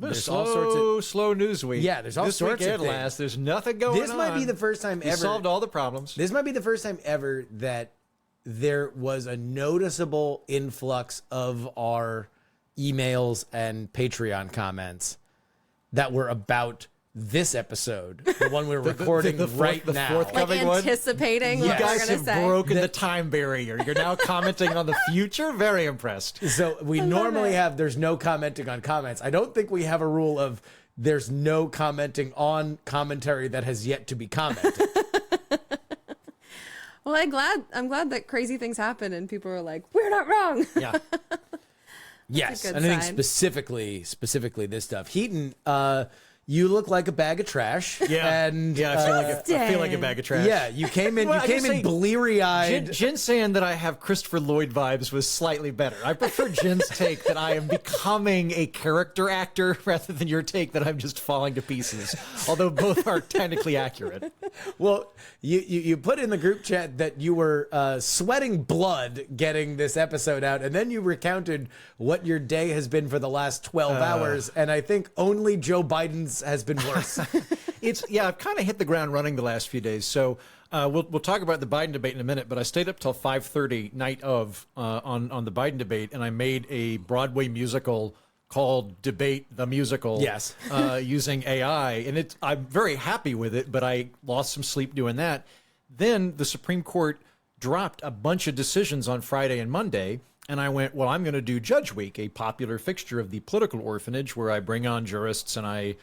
there's all sorts of slow news week. Yeah, there's all this sorts week of things. last. There's nothing going on. This might be the first time ever. Solved all the problems. This might be the first time ever that there was a noticeable influx of our emails and Patreon comments that were about this episode, the one we're recording right now. Like anticipating what You we're guys going to have say. broken the time barrier. You're now commenting on the future. Very impressed. So we normally have, there's no commenting on comments. I don't think we have a rule of there's no commenting on commentary that has yet to be commented. Well, I'm glad that crazy things happen and people are like, we're not wrong. Yeah. Yes, good and I think sign. specifically this stuff. Heaton, you look like a bag of trash. Yeah. And Yeah, I feel like a bag of trash. yeah, you came in. Well, You I came just in say, bleary-eyed. Jen saying that I have Christopher Lloyd vibes was slightly better. I prefer Jen's take that I am becoming a character actor rather than your take that I'm just falling to pieces. Although both are technically accurate. Well, you put in the group chat that you were sweating blood getting this episode out, and then you recounted what your day has been for the last 12 hours, and I think only Joe Biden's has been worse. I've kind of hit the ground running the last few days. So we'll talk about the Biden debate in a minute, but I stayed up till 5:30 night of on the Biden debate, and I made a Broadway musical called Debate the Musical. Yes. Using AI, and I'm very happy with it, but I lost some sleep doing that. Then the Supreme Court dropped a bunch of decisions on Friday and Monday, and I went, well, I'm going to do Judge Week, a popular fixture of the political orphanage where I bring on jurists and I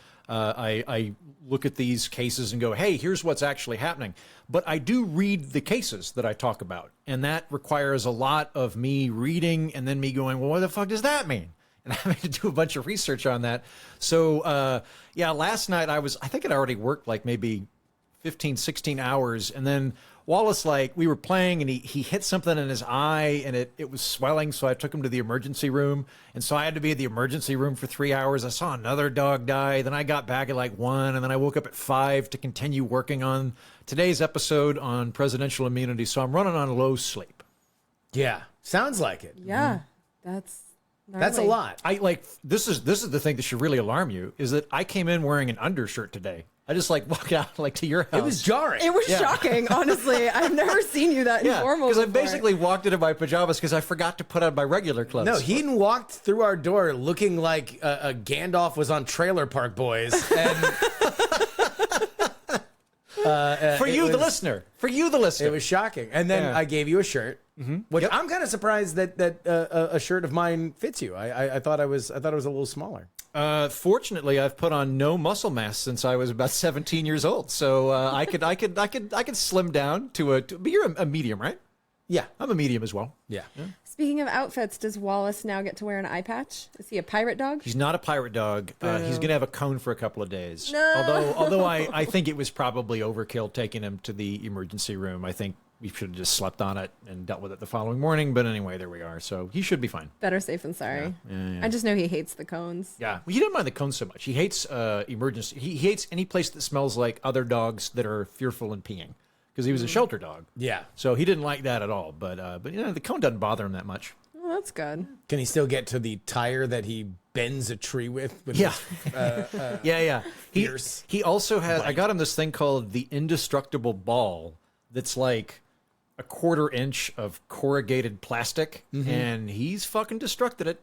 look at these cases and go, hey, here's what's actually happening. But I do read the cases that I talk about, and that requires a lot of me reading and then me going, well, what the fuck does that mean? And I had to do a bunch of research on that. So, last night I think I'd already worked like maybe 15, 16 hours. And then Wallace, we were playing and he hit something in his eye and it was swelling. So I took him to the emergency room. And so I had to be at the emergency room for 3 hours. I saw another dog die. Then I got back at 1. And then I woke up at 5 to continue working on today's episode on presidential immunity. So I'm running on low sleep. Yeah, sounds like it. Yeah, that's a lot. This is the thing that should really alarm you is that I came in wearing an undershirt today. I just walked out to your house. It was jarring. It was shocking, honestly. I've never seen you that informal because I before. basically walked into my pajamas because I forgot to put on my regular clothes. No, Heaton walked through our door looking like Gandalf was on Trailer Park Boys. And For you, the listener. It was shocking. And then I gave you a shirt, which I'm kind of surprised that a shirt of mine fits you. I thought it was a little smaller. Fortunately, I've put on no muscle mass since I was about 17 years old, so I could slim down but you're a medium, right? Yeah, I'm a medium as well. Yeah. Speaking of outfits, does Wallace now get to wear an eye patch? Is he a pirate dog? He's not a pirate dog. He's going to have a cone for a couple of days. No. Although I think it was probably overkill taking him to the emergency room. I think we should have just slept on it and dealt with it the following morning. But anyway, there we are. So he should be fine. Better safe than sorry. Yeah. I just know he hates the cones. Yeah. Well, he didn't mind the cones so much. He hates emergency. He hates any place that smells like other dogs that are fearful and peeing. Because he was a shelter dog. Yeah. So he didn't like that at all. But the cone doesn't bother him that much. Well, that's good. Can he still get to the tire that he bends a tree with? Yeah. Yeah. Fierce He also has, bite. I got him this thing called the indestructible ball that's like a 1/4 inch of corrugated plastic, and he's fucking destructed it.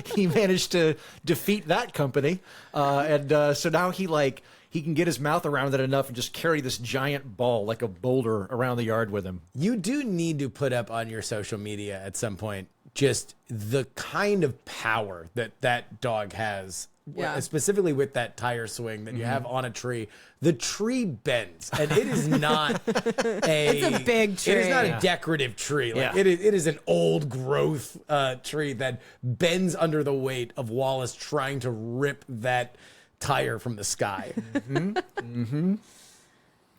He managed to defeat that company. So now he can get his mouth around it enough and just carry this giant ball like a boulder around the yard with him. You do need to put up on your social media at some point just the kind of power that dog has. Yeah. Specifically with that tire swing that you have on a tree. The tree bends, and it is not It's a big tree. It is not a decorative tree. It is an old growth tree that bends under the weight of Wallace trying to rip that tire from the sky.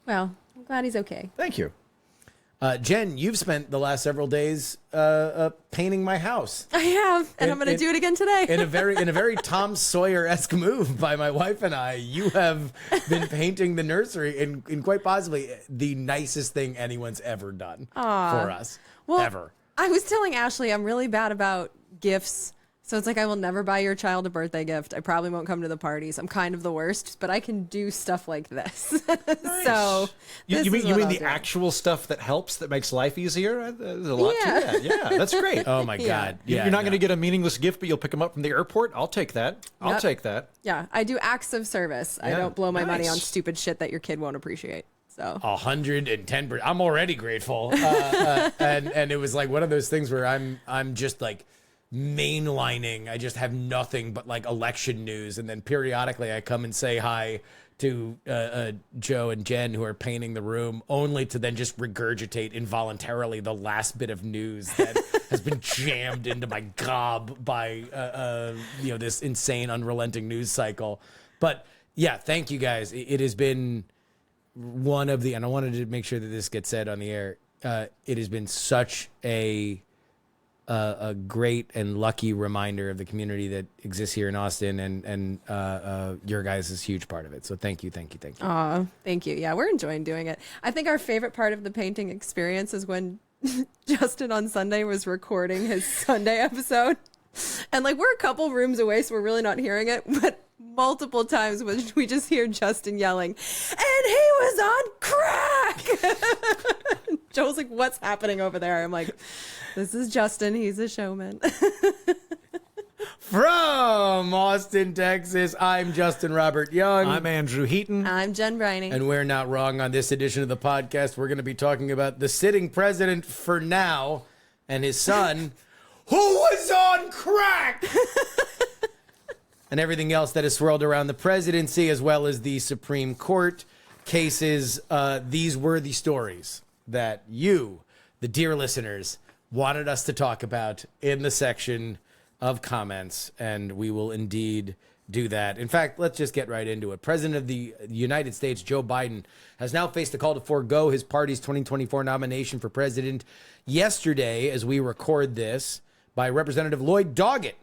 Well, I'm glad he's okay. Thank you. Jen, you've spent the last several days painting my house. I have, and I'm going to do it again today. in a very Tom Sawyer-esque move by my wife and I. You have been painting the nursery in quite possibly the nicest thing anyone's ever done for us. Well, ever. I was telling Ashley I'm really bad about gifts So it's like, I will never buy your child a birthday gift. I probably won't come to the parties. I'm kind of the worst, but I can do stuff like this. So You mean the do. actual stuff that helps, that makes life easier? There's a lot to that. Yeah, that's great. Oh my God. Yeah, You're not going to get a meaningless gift, but you'll pick them up from the airport? I'll take that. I'll take that. Yeah, I do acts of service. I Yeah. don't blow my money Nice. on stupid shit that your kid won't appreciate. So 110%. I'm already grateful. And it was like one of those things where I'm just like mainlining. I just have nothing but like election news. And then periodically I come and say hi to Joe and Jen, who are painting the room, only to then just regurgitate involuntarily the last bit of news that has been jammed into my gob by this insane, unrelenting news cycle. But yeah, thank you guys. It has been one of the, and I wanted to make sure that this gets said on the air. It has been such a great and lucky reminder of the community that exists here in Austin, and your guys is a huge part of it. So thank you. thank you. Yeah, we're enjoying doing it. I think our favorite part of the painting experience is when Justin on Sunday was recording his Sunday episode. And like, we're a couple rooms away, so we're really not hearing it, but multiple times when we just hear Justin yelling, and he was on crack. Joe's like, what's happening over there? I'm like, this is Justin. He's a showman. From Austin, Texas, I'm Justin Robert Young. I'm Andrew Heaton. I'm Jen Briney. And we're not wrong on this edition of the podcast. We're going to be talking about the sitting president for now and his son, who was on crack, and everything else that has swirled around the presidency, as well as the Supreme Court cases. These were the stories that you, the dear listeners, wanted us to talk about in the section of comments, and we will indeed do that. In fact, let's just get right into it. President of the United States, Joe Biden, has now faced a call to forego his party's 2024 nomination for president yesterday, as we record this, by Representative Lloyd Doggett.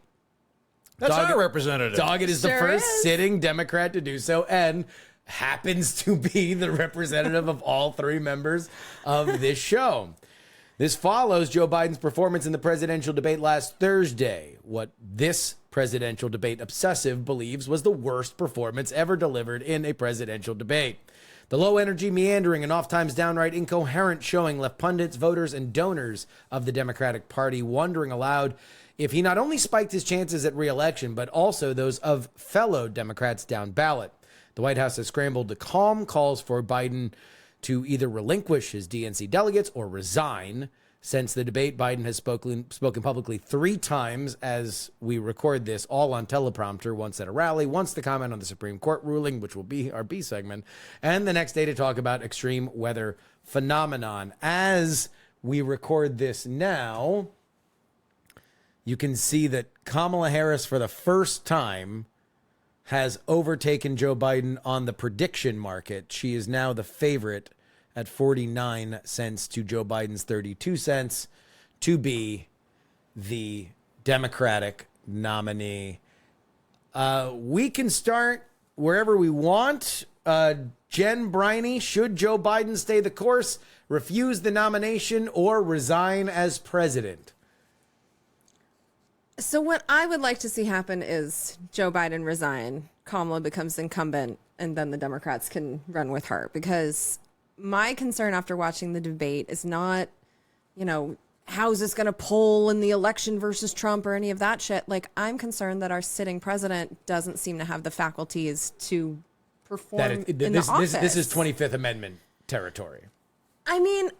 That's our representative. Doggett is the first sitting Democrat to do so, and happens to be the representative of all three members of this show. This follows Joe Biden's performance in the presidential debate last Thursday, what this presidential debate obsessive believes was the worst performance ever delivered in a presidential debate. The low-energy, meandering, and oft-times downright incoherent showing left pundits, voters, and donors of the Democratic Party wondering aloud if he not only spiked his chances at re-election, but also those of fellow Democrats down ballot. The White House has scrambled to calm calls for Biden to either relinquish his DNC delegates or resign. Since the debate, Biden has spoken publicly 3 times as we record this, all on teleprompter, once at a rally, once to comment on the Supreme Court ruling, which will be our B segment, and the next day to talk about extreme weather phenomenon. As we record this now, you can see that Kamala Harris, for the first time, has overtaken Joe Biden on the prediction market. She is now the favorite at 49 cents to Joe Biden's 32 cents to be the Democratic nominee. We can start wherever we want. Jen Briney, should Joe Biden stay the course, refuse the nomination, or resign as president? So what I would like to see happen is Joe Biden resign, Kamala becomes incumbent, and then the Democrats can run with her. Because my concern after watching the debate is not, how is this going to poll in the election versus Trump or any of that shit. Like, I'm concerned that our sitting president doesn't seem to have the faculties to perform in the office. This is 25th Amendment territory. I mean,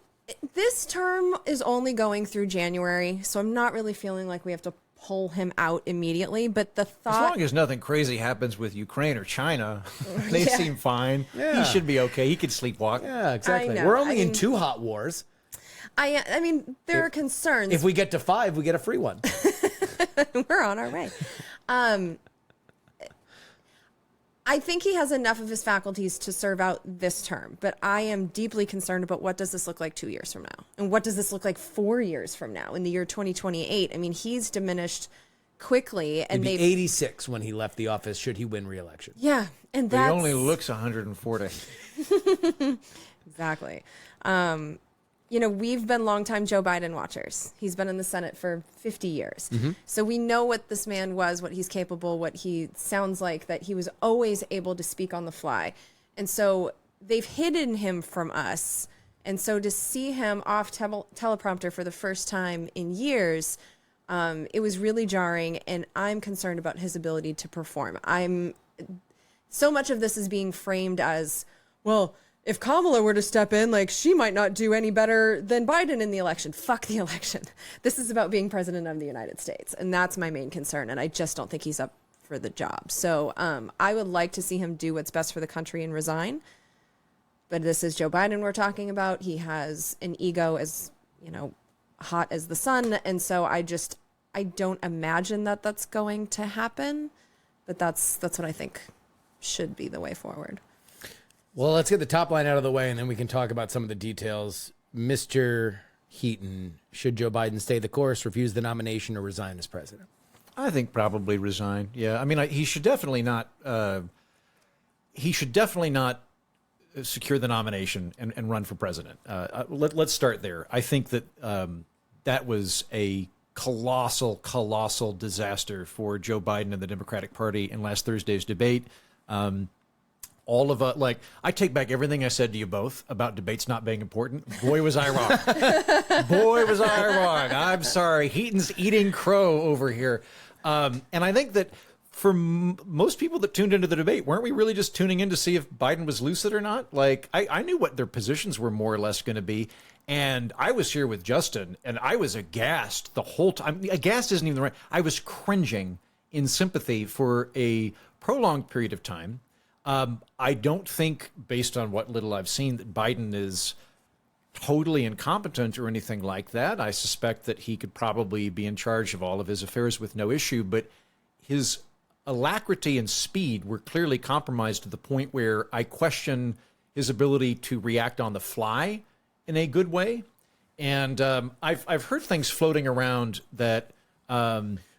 this term is only going through January, so I'm not really feeling like we have to pull him out immediately. But the thought, as long as nothing crazy happens with Ukraine or China, they seem fine. Yeah. He should be okay. He could sleepwalk. Yeah, exactly. We're only in 2 hot wars. I mean, there are concerns. If we get to 5, we get a free one. We're on our way. I think he has enough of his faculties to serve out this term, but I am deeply concerned about what does this look like 2 years from now? And what does this look like 4 years from now in the year 2028? I mean, he's diminished quickly. And He'd be 86 when he left the office, should he win re-election. Yeah, and that's... He only looks 140. Exactly. we've been longtime Joe Biden watchers. He's been in the Senate for 50 years. So we know what this man was, what he's capable, what he sounds like, that he was always able to speak on the fly. And so they've hidden him from us. And so to see him off teleprompter for the first time in years, it was really jarring. And I'm concerned about his ability to perform. So much of this is being framed as, well, if Kamala were to step in, like, she might not do any better than Biden in the election. Fuck the election. This is about being president of the United States. And that's my main concern. And I just don't think he's up for the job. So I would like to see him do what's best for the country and resign. But this is Joe Biden we're talking about. He has an ego as, hot as the sun. And so I don't imagine that that's going to happen. But that's what I think should be the way forward. Well, let's get the top line out of the way, and then we can talk about some of the details. Mr. Heaton, should Joe Biden stay the course, refuse the nomination, or resign as president? I think probably resign. Yeah, I mean, he should definitely not. He should definitely not secure the nomination and run for president. Let's start there. I think that that was a colossal disaster for Joe Biden and the Democratic Party in last Thursday's debate. All of us, I take back everything I said to you both about debates not being important. Boy, was I wrong. Boy, was I wrong. I'm sorry. Heaton's eating crow over here. And I think that for most people that tuned into the debate, weren't we really just tuning in to see if Biden was lucid or not? I knew what their positions were more or less going to be. And I was here with Justin, and I was aghast the whole time. Aghast isn't even the right. I was cringing in sympathy for a prolonged period of time. I don't think, based on what little I've seen, that Biden is totally incompetent or anything like that. I suspect that he could probably be in charge of all of his affairs with no issue, but his alacrity and speed were clearly compromised to the point where I question his ability to react on the fly in a good way. And I've heard things floating around that...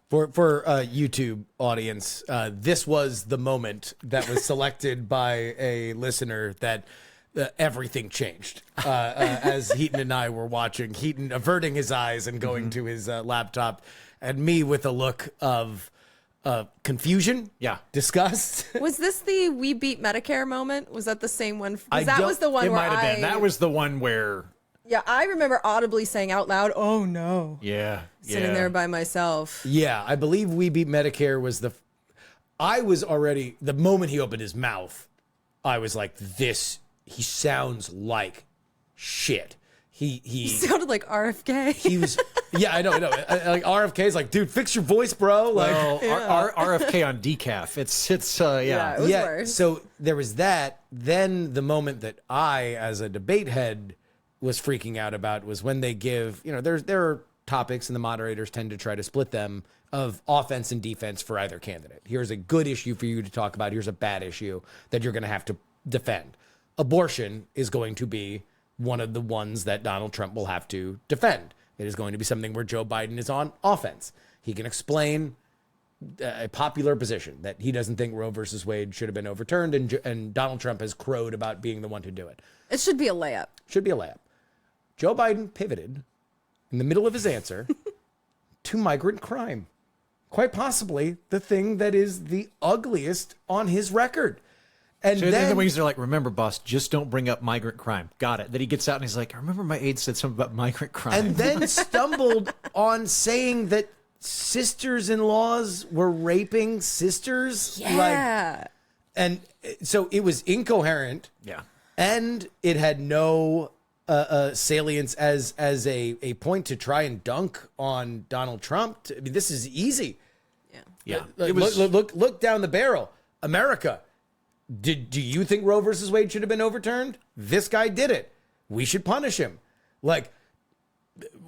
For YouTube audience, this was the moment that was selected by a listener that everything changed as Heaton and I were watching. Heaton averting his eyes and going to his laptop, and me with a look of confusion, disgust. Was this the "We Beat Medicare" moment? Was that the same one? That was the one it where might have been. That was the one where... Yeah, I remember audibly saying out loud, "Oh no!" Yeah, sitting there by myself. Yeah, I believe "We Beat Medicare" was I was already, the moment he opened his mouth, I was like, "This." He sounds like shit. He sounded like RFK. He was. Yeah, I know. Like RFK's like, dude, fix your voice, bro. Like RFK on decaf. It's it was worse. So there was that. Then the moment that I, as a debate head, was freaking out about was when they give, there are topics and the moderators tend to try to split them of offense and defense for either candidate. Here's a good issue for you to talk about. Here's a bad issue that you're going to have to defend. Abortion is going to be one of the ones that Donald Trump will have to defend. It is going to be something where Joe Biden is on offense. He can explain a popular position that he doesn't think Roe versus Wade should have been overturned, and Donald Trump has crowed about being the one to do it. It should be a layup. Should be a layup. Joe Biden pivoted in the middle of his answer to migrant crime. Quite possibly the thing that is the ugliest on his record. And so then the wings are like, remember, boss, just don't bring up migrant crime. Got it. Then he gets out and he's like, I remember my aide said something about migrant crime. And then stumbled on saying that sisters-in-laws were raping sisters. Yeah. And so it was incoherent. Yeah. And it had no salience as a point to try and dunk on Donald Trump. I mean, this is easy. Yeah. Look down the barrel. America. Do you think Roe versus Wade should have been overturned? This guy did it. We should punish him. Like,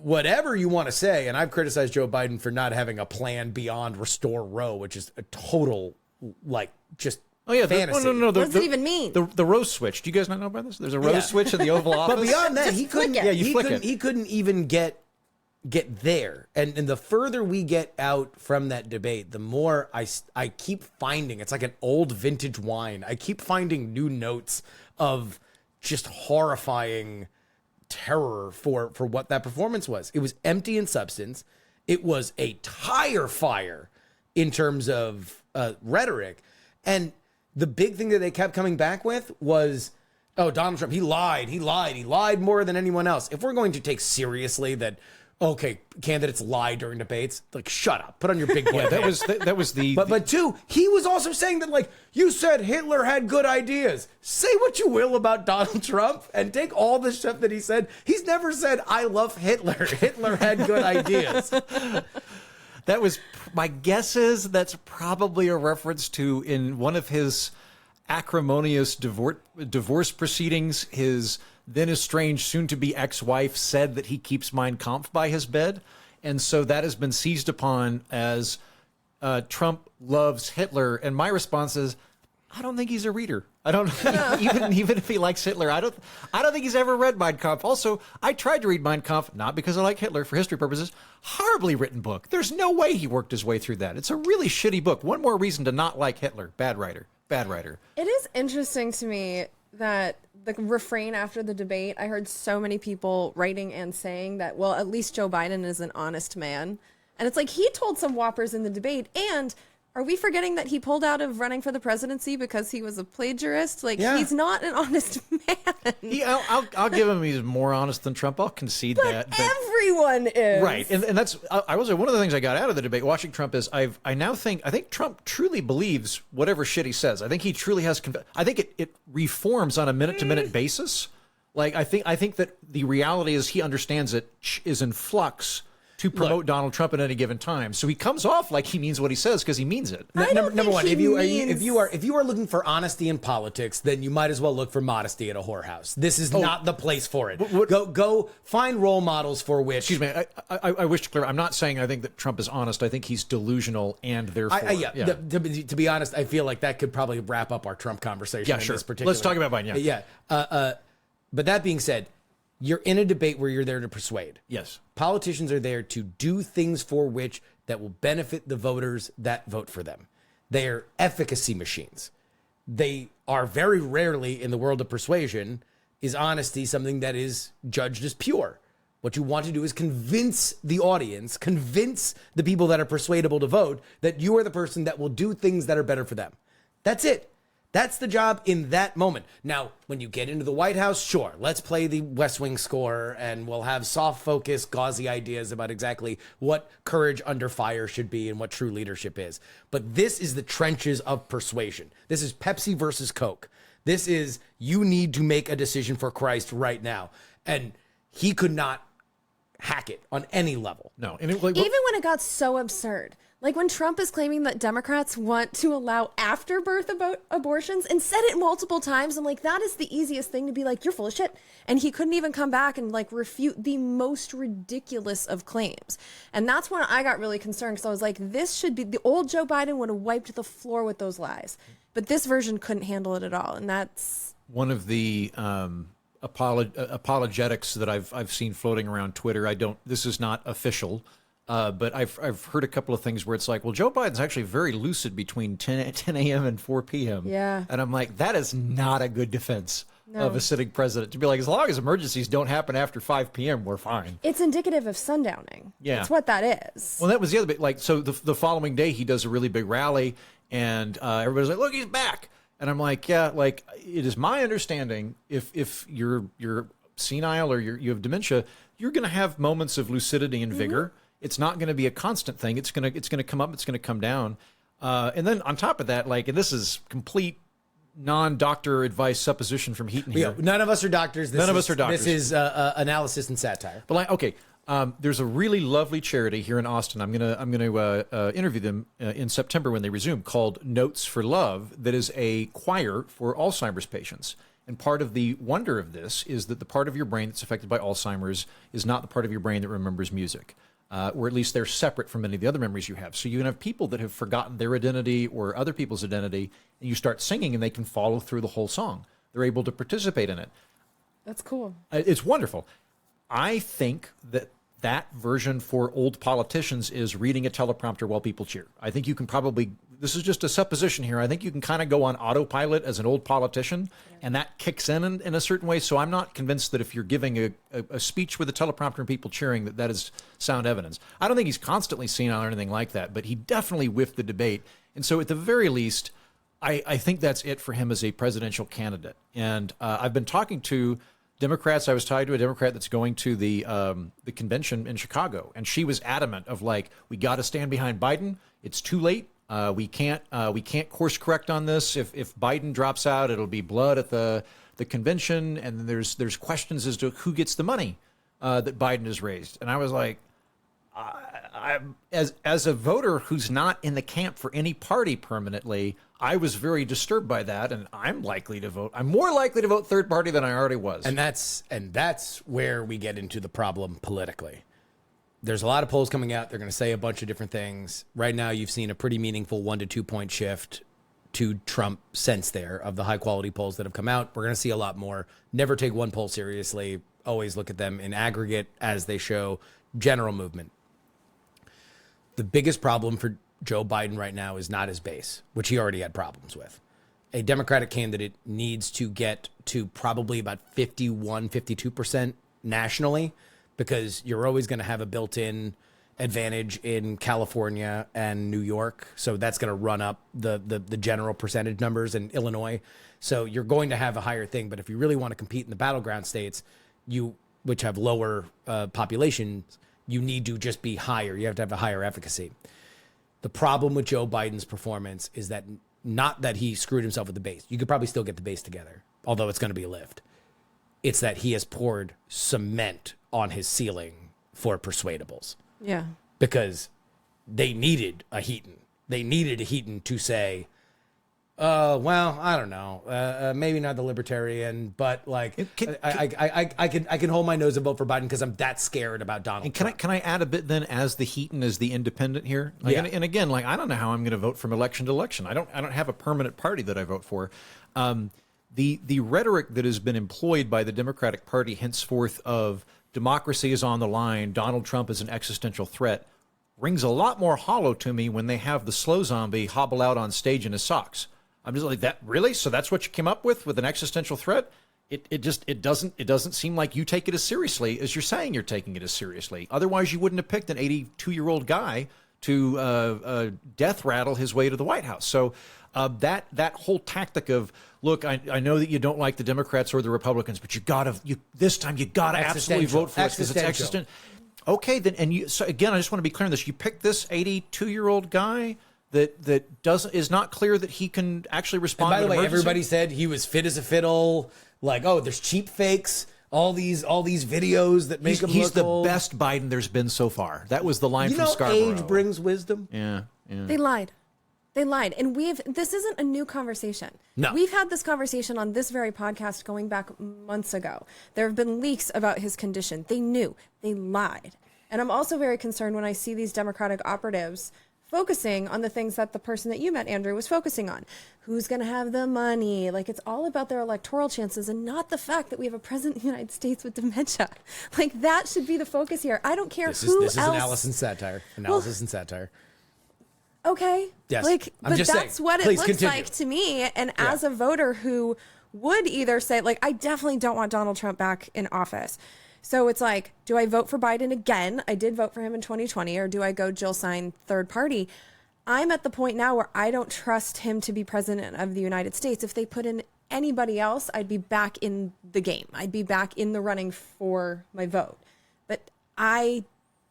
whatever you want to say, and I've criticized Joe Biden for not having a plan beyond restore Roe, which is a total, just fantasy. No. What does it even mean? The Roe switch. Do you guys not know about this? There's a Roe switch in the Oval Office. But beyond that, he couldn't. Yeah, he couldn't even get there. And the further we get out from that debate, the more I keep finding, it's like an old vintage wine. I keep finding new notes of just horrifying terror for what that performance was. It was empty in substance. It was a tire fire in terms of rhetoric. And the big thing that they kept coming back with was, oh, Donald Trump, he lied more than anyone else. If we're going to take seriously that, okay, candidates lie during debates, like, shut up, put on your big boy. That was the. But two, he was also saying that, like, you said Hitler had good ideas. Say what you will about Donald Trump and take all the stuff that he said. He's never said, I love Hitler. Hitler had good ideas. That was, my guess is that's probably a reference to, in one of his acrimonious divorce proceedings, his then estranged, soon-to-be ex-wife said that he keeps Mein Kampf by his bed. And so that has been seized upon as Trump loves Hitler. And my response is, I don't think he's a reader. I don't even if he likes Hitler, I don't think he's ever read Mein Kampf. Also, I tried to read Mein Kampf, not because I like Hitler, for history purposes. Horribly written book. There's no way he worked his way through that. It's a really shitty book. One more reason to not like Hitler. Bad writer. It is interesting to me that the refrain after the debate, I heard so many people writing and saying that, well, at least Joe Biden is an honest man. And it's like, he told some whoppers in the debate. And are we forgetting that he pulled out of running for the presidency because he was a plagiarist? Like, he's not an honest man. I'll give him, he's more honest than Trump. I'll concede that. But everyone is. Right. And that's, I will say, one of the things I got out of the debate watching Trump is I think Trump truly believes whatever shit he says. I think he truly has, I think it reforms on a minute-to-minute basis. Like, I think that the reality is he understands it is in flux to promote Donald Trump at any given time. So he comes off like he means what he says because he means it. Number one, if you are looking for honesty in politics, then you might as well look for modesty at a whorehouse. This is not the place for it. Go find role models for which. Excuse me, I wish to clear. I'm not saying I think that Trump is honest. I think he's delusional and therefore. To be honest, I feel like that could probably wrap up our Trump conversation. Yeah, sure. This particular. Let's talk about Biden. Yeah. But that being said, you're in a debate where you're there to persuade. Yes. Politicians are there to do things for which that will benefit the voters that vote for them. They are efficacy machines. They are very rarely, in the world of persuasion, is honesty something that is judged as pure. What you want to do is convince the audience, convince the people that are persuadable to vote that you are the person that will do things that are better for them. That's it. That's the job in that moment. Now, when you get into the White House, sure, let's play the West Wing score and we'll have soft focus, gauzy ideas about exactly what courage under fire should be and what true leadership is. But this is the trenches of persuasion. This is Pepsi versus Coke. This is, you need to make a decision for Christ right now. And he could not hack it on any level. No. And even when it got so absurd. Like when Trump is claiming that Democrats want to allow afterbirth abortions and said it multiple times. I'm like, that is the easiest thing to be like, you're full of shit. And he couldn't even come back and like refute the most ridiculous of claims. And that's when I got really concerned because I was like, this should be, the old Joe Biden would have wiped the floor with those lies. But this version couldn't handle it at all. And that's one of the apologetics that I've seen floating around Twitter. This is not official. But I've heard a couple of things where it's like, well, Joe Biden's actually very lucid between 10 a.m. and 4 p.m. Yeah. And I'm like, that is not a good defense of a sitting president. To be like, as long as emergencies don't happen after 5 p.m., we're fine. It's indicative of sundowning. Yeah. That's what that is. Well, that was the other bit. Like, so the following day, he does a really big rally, and everybody's like, look, he's back. And I'm like, yeah, like, it is my understanding, if you're senile or you have dementia, you're going to have moments of lucidity and vigor. It's not going to be a constant thing. It's going to come up. It's going to come down. And then on top of that, like, and this is complete non-doctor advice supposition from Heaton here. Yeah, none of us are doctors. None of us are doctors. This is analysis and satire. But like, okay, there's a really lovely charity here in Austin. I'm gonna interview them in September when they resume, called Notes for Love. That is a choir for Alzheimer's patients. And part of the wonder of this is that the part of your brain that's affected by Alzheimer's is not the part of your brain that remembers music. Or at least they're separate from many of the other memories you have. So you can have people that have forgotten their identity or other people's identity, and you start singing and they can follow through the whole song. They're able to participate in it. That's cool. It's wonderful. I think that version for old politicians is reading a teleprompter while people cheer. I think you can probably this is just a supposition here. I think you can kind of go on autopilot as an old politician, and that kicks in a certain way. So I'm not convinced that if you're giving a speech with a teleprompter and people cheering, that is sound evidence. I don't think he's constantly senile or anything like that, but he definitely whiffed the debate. And so at the very least, I think that's it for him as a presidential candidate. And I've been talking to Democrats. I was talking to a Democrat that's going to the convention in Chicago, and she was adamant of like, we got to stand behind Biden. It's too late. We can't course correct on this. If Biden drops out, it'll be blood at the convention, and there's questions as to who gets the money that Biden has raised. And I was like, as a voter who's not in the camp for any party permanently, I was very disturbed by that, and I'm more likely to vote third party than I already was. And that's where we get into the problem politically. There's a lot of polls coming out. They're going to say a bunch of different things. Right now, you've seen a pretty meaningful 1 to 2 point shift to Trump since there of the high quality polls that have come out. We're going to see a lot more. Never take one poll seriously. Always look at them in aggregate as they show general movement. The biggest problem for Joe Biden right now is not his base, which he already had problems with. A Democratic candidate needs to get to probably about 51, 52% nationally, because you're always going to have a built-in advantage in California and New York. So that's going to run up the general percentage numbers in Illinois. So you're going to have a higher thing. But if you really want to compete in the battleground states, which have lower populations, you need to just be higher. You have to have a higher efficacy. The problem with Joe Biden's performance is that not that he screwed himself with the base. You could probably still get the base together, although it's going to be a lift. It's that he has poured cement on his ceiling for persuadables. Yeah. Because they needed a Heaton. They needed a Heaton to say, well, I don't know, maybe not the libertarian, but like I can hold my nose and vote for Biden because I'm that scared about Donald Trump. Can I add a bit then as the Heaton as the independent here? Like, yeah. And again, like I don't know how I'm going to vote from election to election. I don't have a permanent party that I vote for. The rhetoric that has been employed by the Democratic Party henceforth of democracy is on the line, Donald Trump is an existential threat, rings a lot more hollow to me when they have the slow zombie hobble out on stage in his socks. I'm just like, that really? So that's what you came up with an existential threat? It doesn't seem like you take it as seriously as you're saying you're taking it as seriously. Otherwise, you wouldn't have picked an 82-year-old guy to death rattle his way to the White House. So that whole tactic of, look, I know that you don't like the Democrats or the Republicans, but this time you gotta absolutely vote for us because it's existential. Okay, then, so again, I just want to be clear on this. You picked this 82-year-old guy that is not clear that he can actually respond. And by the way, emergency. everybody said he was fit as a fiddle. Like, oh, there's cheap fakes. All these videos that make him look He's the old. best Biden there's been so far. That was the line from Scarborough. Age brings wisdom. Yeah. They lied. And this isn't a new conversation. No. We've had this conversation on this very podcast going back months ago. There have been leaks about his condition. They knew. They lied. And I'm also very concerned when I see these Democratic operatives focusing on the things that the person that you met, Andrew, was focusing on. Who's going to have the money? Like, it's all about their electoral chances and not the fact that we have a president of the United States with dementia. Like, that should be the focus here. I don't care This who is else. analysis and satire. Okay. Yes. But that's saying. what Please it looks continue. like to me. And as a voter who would either say, like, I definitely don't want Donald Trump back in office. So it's like, do I vote for Biden again? I did vote for him in 2020, or do I go Jill Stein third party? I'm at the point now where I don't trust him to be president of the United States. If they put in anybody else, I'd be back in the game. I'd be back in the running for my vote. But I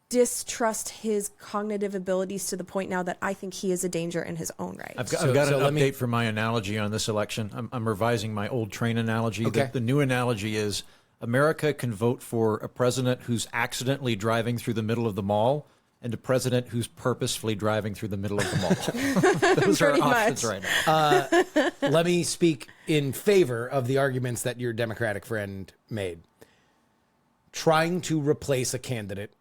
distrust his cognitive abilities to the point now that I think he is a danger in his own right. I've got an update for my analogy on this election. I'm revising my old train analogy. Okay. The new analogy is America can vote for a president who's accidentally driving through the middle of the mall and a president who's purposefully driving through the middle of the mall. Those are options right now. Let me speak in favor of the arguments that your Democratic friend made. Trying to replace a candidate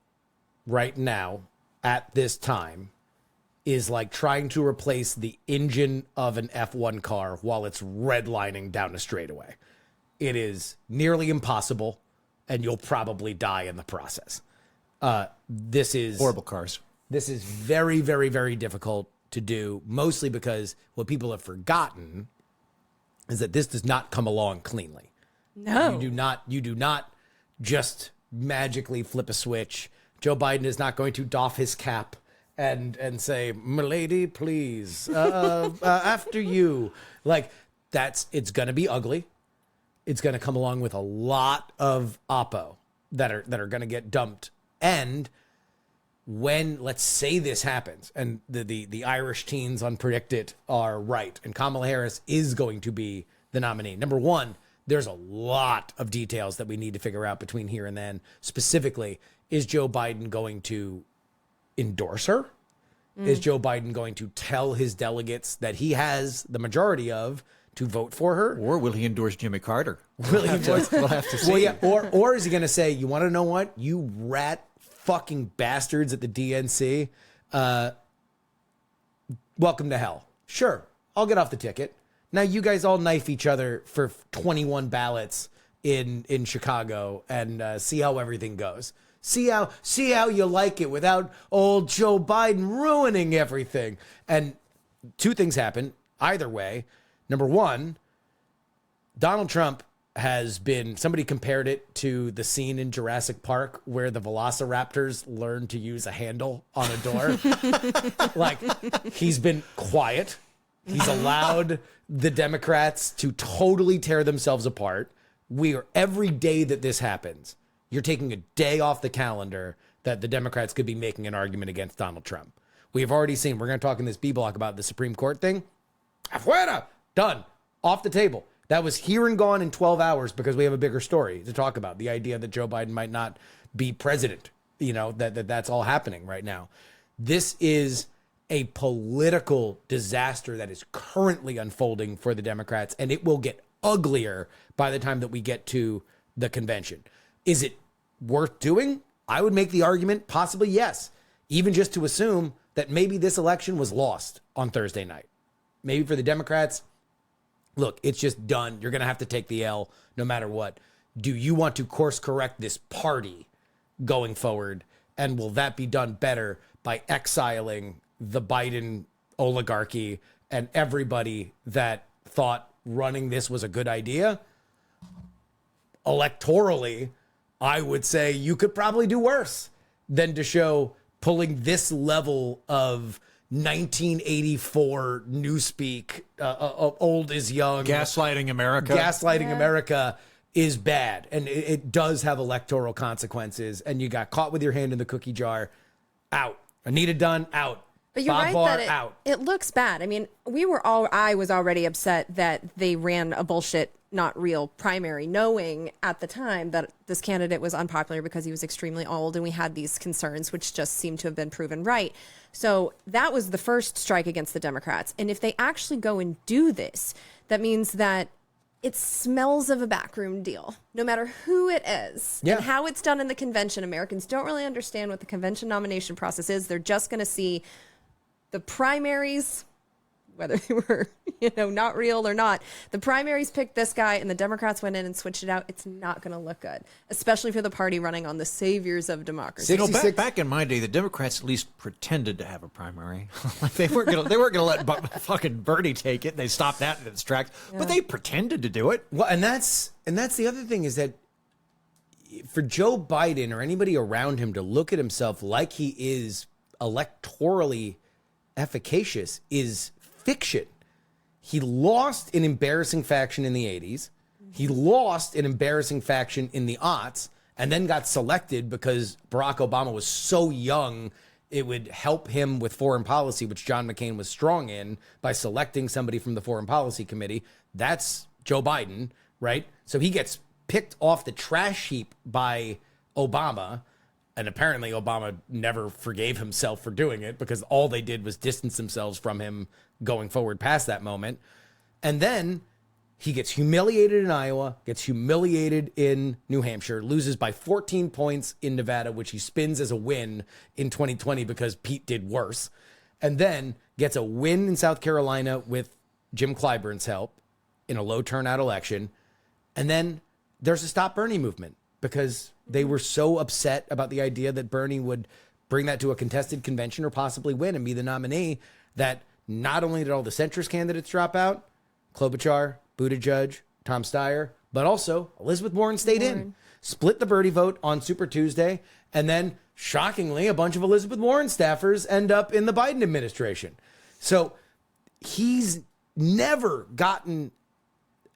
right now at this time is like trying to replace the engine of an F1 car while it's redlining down a straightaway. It is nearly impossible, and you'll probably die in the process. This is Horrible cars. This is very, very, very difficult to do, mostly because what people have forgotten is that this does not come along cleanly. No. You do not just magically flip a switch. Joe Biden is not going to doff his cap and say, "Milady, please, after you." Like, it's going to be ugly. It's going to come along with a lot of oppo that are going to get dumped. And when, let's say this happens and the Irish teens on Predict It are right and Kamala Harris is going to be the nominee. Number one, there's a lot of details that we need to figure out between here and then. Specifically, is Joe Biden going to endorse her? Is Joe Biden going to tell his delegates that he has the majority of to vote for her? Or will he endorse Jimmy Carter? Will he endorse? We'll have to see. Well, yeah. Or is he going to say, you want to know what? You rat fucking bastards at the DNC. Welcome to hell. Sure, I'll get off the ticket. Now you guys all knife each other for 21 ballots in Chicago and see how everything goes. See how you like it without old Joe Biden ruining everything. And two things happen either way. Number one, Donald Trump has been, somebody compared it to the scene in Jurassic Park where the velociraptors learned to use a handle on a door. Like, he's been quiet. He's allowed the Democrats to totally tear themselves apart. Every day that this happens, you're taking a day off the calendar that the Democrats could be making an argument against Donald Trump. We have already seen, we're going to talk in this B-block about the Supreme Court thing. Afuera! Done. Off the table. That was here and gone in 12 hours because we have a bigger story to talk about. The idea that Joe Biden might not be president, that's all happening right now. This is a political disaster that is currently unfolding for the Democrats, and it will get uglier by the time that we get to the convention. Is it worth doing? I would make the argument, possibly yes, even just to assume that maybe this election was lost on Thursday night. Maybe for the Democrats, look, it's just done. You're going to have to take the L no matter what. Do you want to course correct this party going forward? And will that be done better by exiling the Biden oligarchy and everybody that thought running this was a good idea? Electorally, I would say you could probably do worse than to show pulling this level of 1984 newspeak, old is young. Gaslighting America. America is bad. And it does have electoral consequences. And you got caught with your hand in the cookie jar. Out. Anita Dunn, out. But you're Bob right Barr, that out. it looks bad. I mean, I was already upset that they ran a bullshit, not real primary, knowing at the time that this candidate was unpopular because he was extremely old, and we had these concerns, which just seemed to have been proven right. So that was the first strike against the Democrats. And if they actually go and do this, that means that it smells of a backroom deal, no matter who it is and how it's done in the convention. Americans don't really understand what the convention nomination process is. They're just going to see the primaries, whether they were, not real or not. The primaries picked this guy and the Democrats went in and switched it out. It's not going to look good, especially for the party running on the saviors of democracy. Back in my day, the Democrats at least pretended to have a primary. Like they weren't going to let fucking Bernie take it. They stopped that in its tracks, but they pretended to do it. Well, and that's the other thing is that for Joe Biden or anybody around him to look at himself like he is electorally efficacious is fiction. He lost an embarrassing faction in the 80s. He lost an embarrassing faction in the aughts and then got selected because Barack Obama was so young it would help him with foreign policy, which John McCain was strong in, by selecting somebody from the Foreign Policy Committee. That's Joe Biden, right? So he gets picked off the trash heap by Obama. And apparently Obama never forgave himself for doing it because all they did was distance themselves from him going forward past that moment. And then he gets humiliated in Iowa, gets humiliated in New Hampshire, loses by 14 points in Nevada, which he spins as a win in 2020 because Pete did worse. And then gets a win in South Carolina with Jim Clyburn's help in a low turnout election. And then there's a Stop Bernie movement because they were so upset about the idea that Bernie would bring that to a contested convention or possibly win and be the nominee that not only did all the centrist candidates drop out, Klobuchar, Buttigieg, Tom Steyer, but also Elizabeth Warren stayed in, split the birdie vote on Super Tuesday, and then, shockingly, a bunch of Elizabeth Warren staffers end up in the Biden administration. So he's never gotten,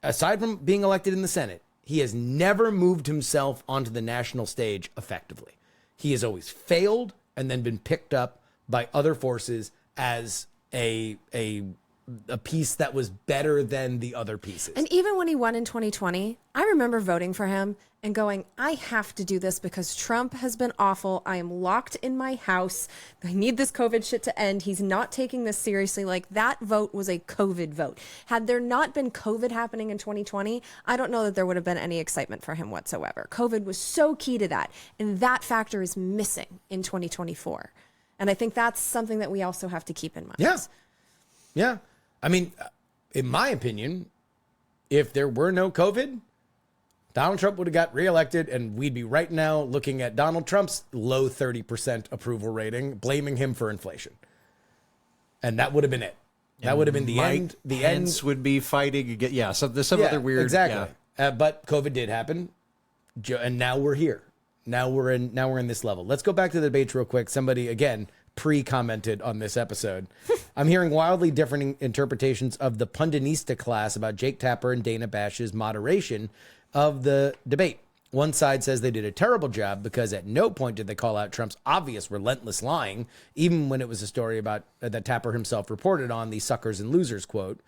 aside from being elected in the Senate, he has never moved himself onto the national stage effectively. He has always failed and then been picked up by other forces as a piece that was better than the other pieces. And even when he won in 2020, I remember voting for him and going, I have to do this because Trump has been awful. I am locked in my house. I need this COVID shit to end. He's not taking this seriously. Like, that vote was a COVID vote. Had there not been COVID happening in 2020, I don't know that there would have been any excitement for him whatsoever. COVID was so key to that. And that factor is missing in 2024. And I think that's something that we also have to keep in mind. Yeah. Yeah. I mean, in my opinion, if there were no COVID, Donald Trump would have got reelected, and we'd be right now looking at Donald Trump's low 30% approval rating, blaming him for inflation. And that would have been it. That would have been the end. The Pence end would be fighting again. Yeah, so there's some other weird. Exactly. Yeah. But COVID did happen, and now we're here. Now we're in this level. Let's go back to the debates real quick. Somebody, again, pre-commented on this episode. I'm hearing wildly different interpretations of the Pundinista class about Jake Tapper and Dana Bash's moderation of the debate. One side says they did a terrible job because at no point did they call out Trump's obvious relentless lying, even when it was a story about that Tapper himself reported on, the suckers and losers quote.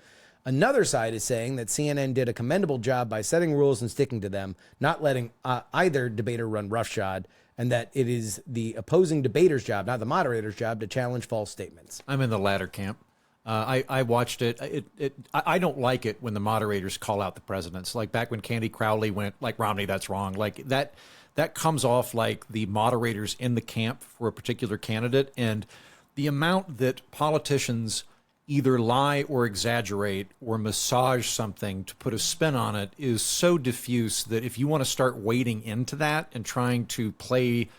Another side is saying that CNN did a commendable job by setting rules and sticking to them, not letting either debater run roughshod, and that it is the opposing debater's job, not the moderator's job, to challenge false statements. I'm in the latter camp. I watched it. I don't like it when the moderators call out the presidents. Like back when Candy Crowley went, like, Romney, that's wrong. Like that comes off like the moderators in the camp for a particular candidate. And the amount that politicians either lie or exaggerate or massage something to put a spin on it is so diffuse that if you want to start wading into that and trying to play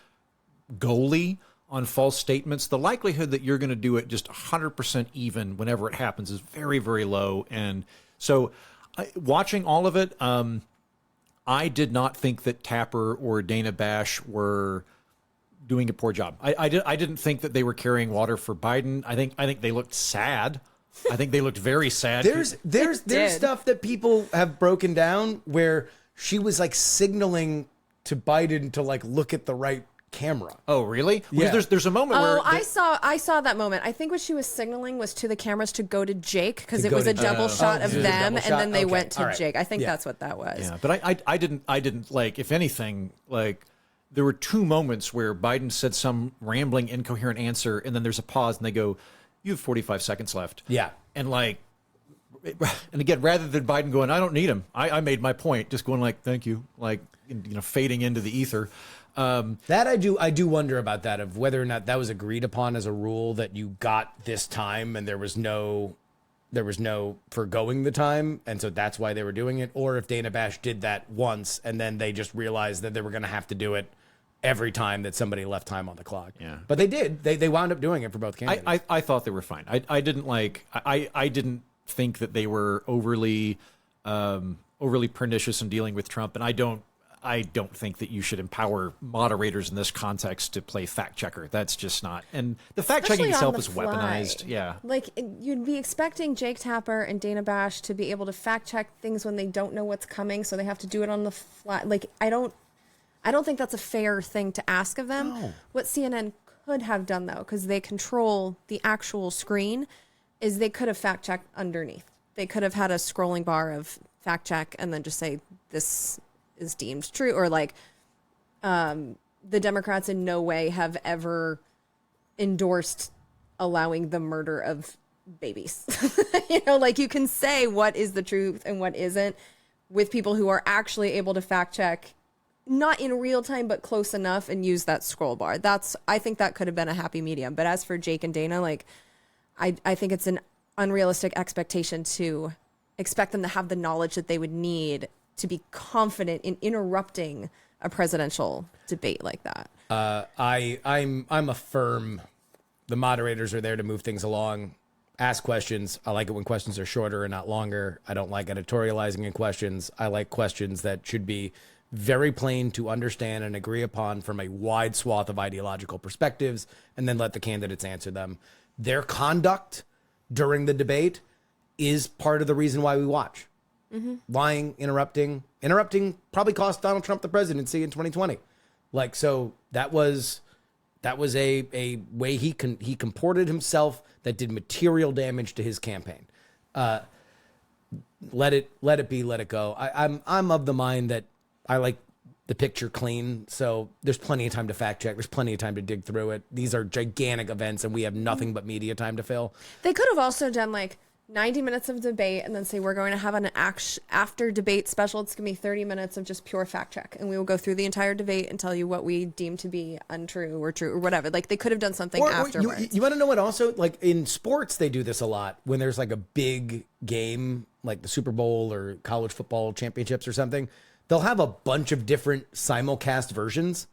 goalie on false statements, the likelihood that you're going to do it just 100% even whenever it happens is very, very low. And so watching all of it, I did not think that Tapper or Dana Bash were doing a poor job. I didn't think that they were carrying water for Biden. I think they looked sad. I think they looked very sad. There's stuff that people have broken down where she was like signaling to Biden to like look at the right camera. Oh, really? Yeah. There's a moment where I saw that moment. I think what she was signaling was to the cameras to go to Jake because it was a double shot of them, and then they went to Jake. I think that's what that was. Yeah, but I didn't like. If anything, like, there were two moments where Biden said some rambling, incoherent answer, and then there's a pause, and they go, "You have 45 seconds left." Yeah, and like, and again, rather than Biden going, "I don't need him. I made my point," just going like, "Thank you," like, fading into the ether. That I do wonder about that, of whether or not that was agreed upon as a rule that you got this time and there was no forgoing the time, and so that's why they were doing it, or if Dana Bash did that once and then they just realized that they were going to have to do it every time that somebody left time on the clock. Yeah, but they did. They wound up doing it for both candidates. I thought they were fine. I didn't think that they were overly pernicious in dealing with Trump, and I don't think that you should empower moderators in this context to play fact checker. That's just not. And the fact checking itself is weaponized. Yeah. Like, you'd be expecting Jake Tapper and Dana Bash to be able to fact check things when they don't know what's coming, so they have to do it on the fly. Like, I don't think that's a fair thing to ask of them. No. What CNN could have done, though, because they control the actual screen, is they could have fact checked underneath. They could have had a scrolling bar of fact check and then just say this is deemed true, or like the Democrats in no way have ever endorsed allowing the murder of babies. Like, you can say what is the truth and what isn't with people who are actually able to fact check, not in real time, but close enough, and use that scroll bar. I think that could have been a happy medium. But as for Jake and Dana, like, I think it's an unrealistic expectation to expect them to have the knowledge that they would need to be confident in interrupting a presidential debate like that. I'm a firm. The moderators are there to move things along. ask questions. I like it when questions are shorter and not longer. I don't like editorializing in questions. I like questions that should be very plain to understand and agree upon from a wide swath of ideological perspectives, and then let the candidates answer them. Their conduct during the debate is part of the reason why we watch. Lying, interrupting probably cost Donald Trump the presidency in 2020. Like, so that was a way he comported himself that did material damage to his campaign. Let it be, let it go. I'm of the mind that I like the picture clean, so there's plenty of time to fact check. There's plenty of time to dig through it. These are gigantic events, and we have nothing but media time to fill. They could have also done like 90 minutes of debate and then say we're going to have an after debate special. It's going to be 30 minutes of just pure fact check, and we will go through the entire debate and tell you what we deem to be untrue or true or whatever. Like, they could have done something afterwards. You want to know what also, like in sports, they do this a lot when there's like a big game, like the Super Bowl or college football championships or something. They'll have a bunch of different simulcast versions.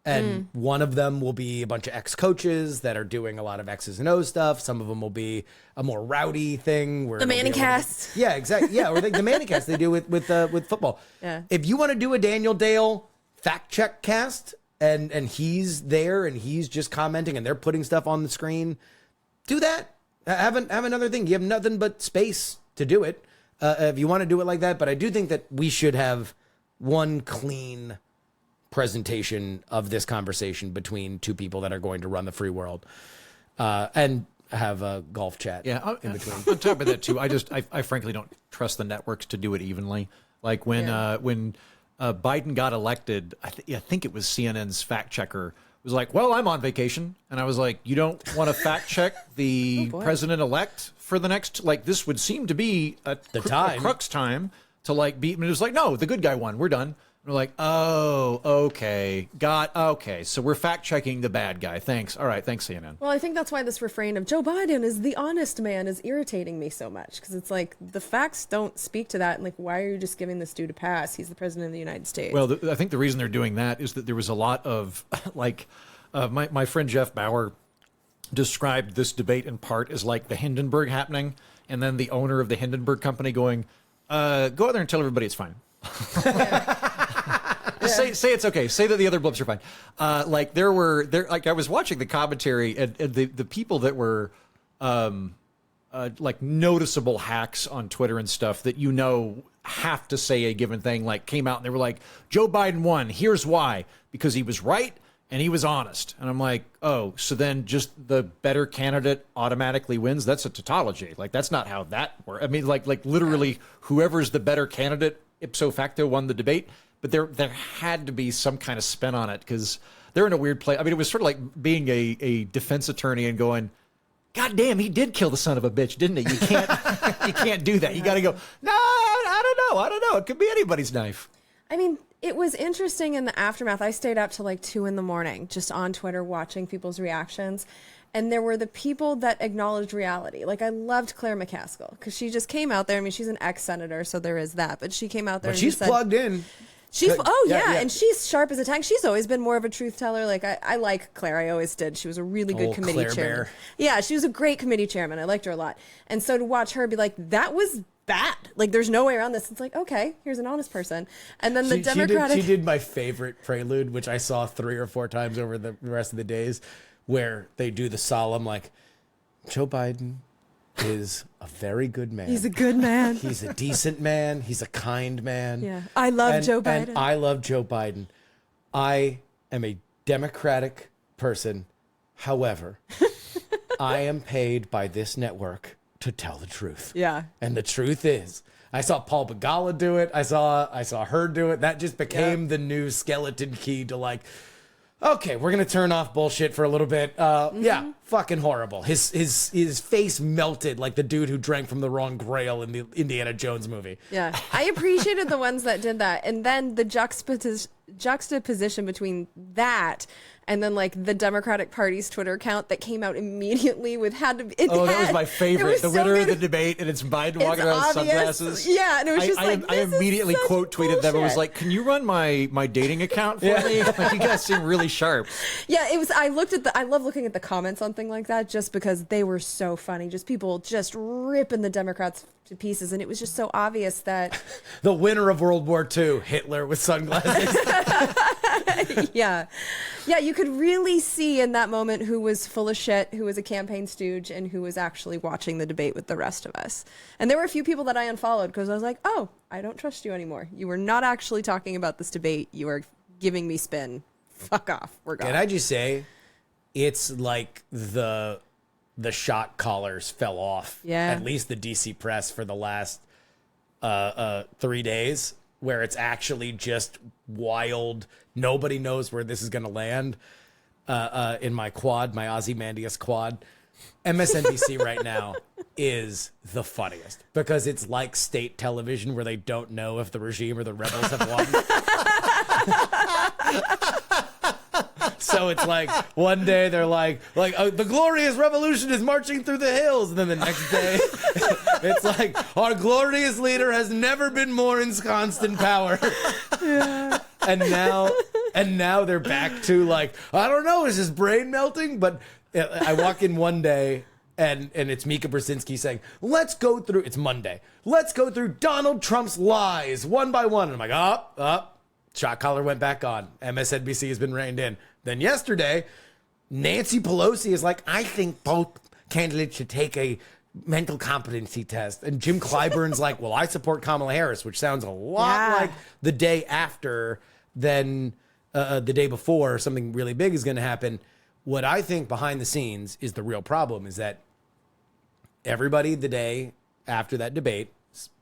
And one of them will be a bunch of ex-coaches that are doing a lot of X's and O's stuff. Some of them will be a more rowdy thing. Where the Mannycast. Yeah, exactly. Yeah, or the Mannycast they do with football. Yeah. If you want to do a Daniel Dale fact check cast and he's there and he's just commenting and they're putting stuff on the screen, do that. Have another thing. You have nothing but space to do it if you want to do it like that. But I do think that we should have one clean presentation of this conversation between two people that are going to run the free world, and have a golf chat in between. On top of that too, I frankly don't trust the networks to do it evenly. Like when Biden got elected, I think it was CNN's fact checker was like, well, I'm on vacation. And I was like, you don't want to fact check the president-elect for the next, like, this would seem to be a crux time to like beat him. And it was like, no, the good guy won. We're done. We're like, oh, okay. Okay. So we're fact checking the bad guy. Thanks. All right. Thanks, CNN. Well, I think that's why this refrain of Joe Biden is the honest man is irritating me so much. Because it's like, the facts don't speak to that. And like, why are you just giving this dude a pass? He's the president of the United States. Well, I think the reason they're doing that is that there was a lot of, like, my friend Jeff Bauer described this debate in part as like the Hindenburg happening. And then the owner of the Hindenburg company going, go out there and tell everybody it's fine. Say it's okay. Say that the other blips are fine. Like I was watching the commentary and the people that were like noticeable hacks on Twitter and stuff that have to say a given thing, like came out and they were like, Joe Biden won. Here's why. Because he was right and he was honest. And I'm like, oh, so then just the better candidate automatically wins? That's a tautology. Like, that's not how that works. I mean, like literally whoever's the better candidate ipso facto won the debate. But there had to be some kind of spin on it because they're in a weird place. I mean, it was sort of like being a defense attorney and going, God damn, he did kill the son of a bitch, didn't he? You can't do that. You got to go, no, I don't know. It could be anybody's knife. I mean, it was interesting in the aftermath. I stayed up till like 2 a.m. just on Twitter watching people's reactions. And there were the people that acknowledged reality. Like, I loved Claire McCaskill because she just came out there. I mean, she's an ex-senator, so there is that. But she came out there and she's plugged in. And she's sharp as a tank. She's always been more of a truth teller. Like, I like Claire. I always did. She was a really good committee chairman. Bear. Yeah, she was a great committee chairman. I liked her a lot. And so to watch her be like, that was bad. Like, there's no way around this. It's like, okay, here's an honest person. And then the Democratic... She did my favorite prelude, which I saw 3 or 4 times over the rest of the days, where they do the solemn, like, Joe Biden is a very good man. He's a good man. He's a decent man. He's a kind man. Yeah. I love Joe Biden. And I love Joe Biden. I am a Democratic person. However, I am paid by this network to tell the truth. Yeah. And the truth is, I saw Paul Begala do it. I saw her do it. That just became the new skeleton key to like, okay, we're gonna turn off bullshit for a little bit. Yeah, fucking horrible. His face melted like the dude who drank from the wrong grail in the Indiana Jones movie. Yeah, I appreciated the ones that did that, and then the juxtaposition between that And then like the Democratic Party's Twitter account that came out immediately with that was my favorite. The winner of the debate, and it's Biden walking around with sunglasses. Yeah, and it was just I immediately quote tweeted them and was like, "Can you run my dating account for me? Like, you guys seem really sharp." Yeah, it was. I love looking at the comments on things like that just because they were so funny. Just people just ripping the Democrats to pieces, and it was just so obvious that the winner of World War II, Hitler with sunglasses. yeah, you could really see in that moment who was full of shit, who was a campaign stooge, and who was actually watching the debate with the rest of us. And there were a few people that I unfollowed because I was like, oh, I don't trust you anymore. You were not actually talking about this debate. You are giving me spin. Fuck off. We're gone. Can I just say, it's like the shot collars fell off. Yeah. At least the DC press for the last 3 days, where it's actually just wild. Nobody knows where this is going to land. In my quad, my Ozymandias quad, MSNBC right now is the funniest because it's like state television where they don't know if the regime or the rebels have won. So it's like one day they're like the glorious revolution is marching through the hills, and then the next day it's like our glorious leader has never been more ensconced in power. Yeah. And now they're back to like, I don't know, is his brain melting? But I walk in one day and it's Mika Brzezinski saying, it's Monday. Let's go through Donald Trump's lies one by one. And I'm like, shot collar went back on. MSNBC has been reined in. Then yesterday, Nancy Pelosi is like, I think both candidates should take a mental competency test. And Jim Clyburn's like, well, I support Kamala Harris, which sounds a lot like the day after than the day before something really big is going to happen. What I think behind the scenes is the real problem is that everybody the day after that debate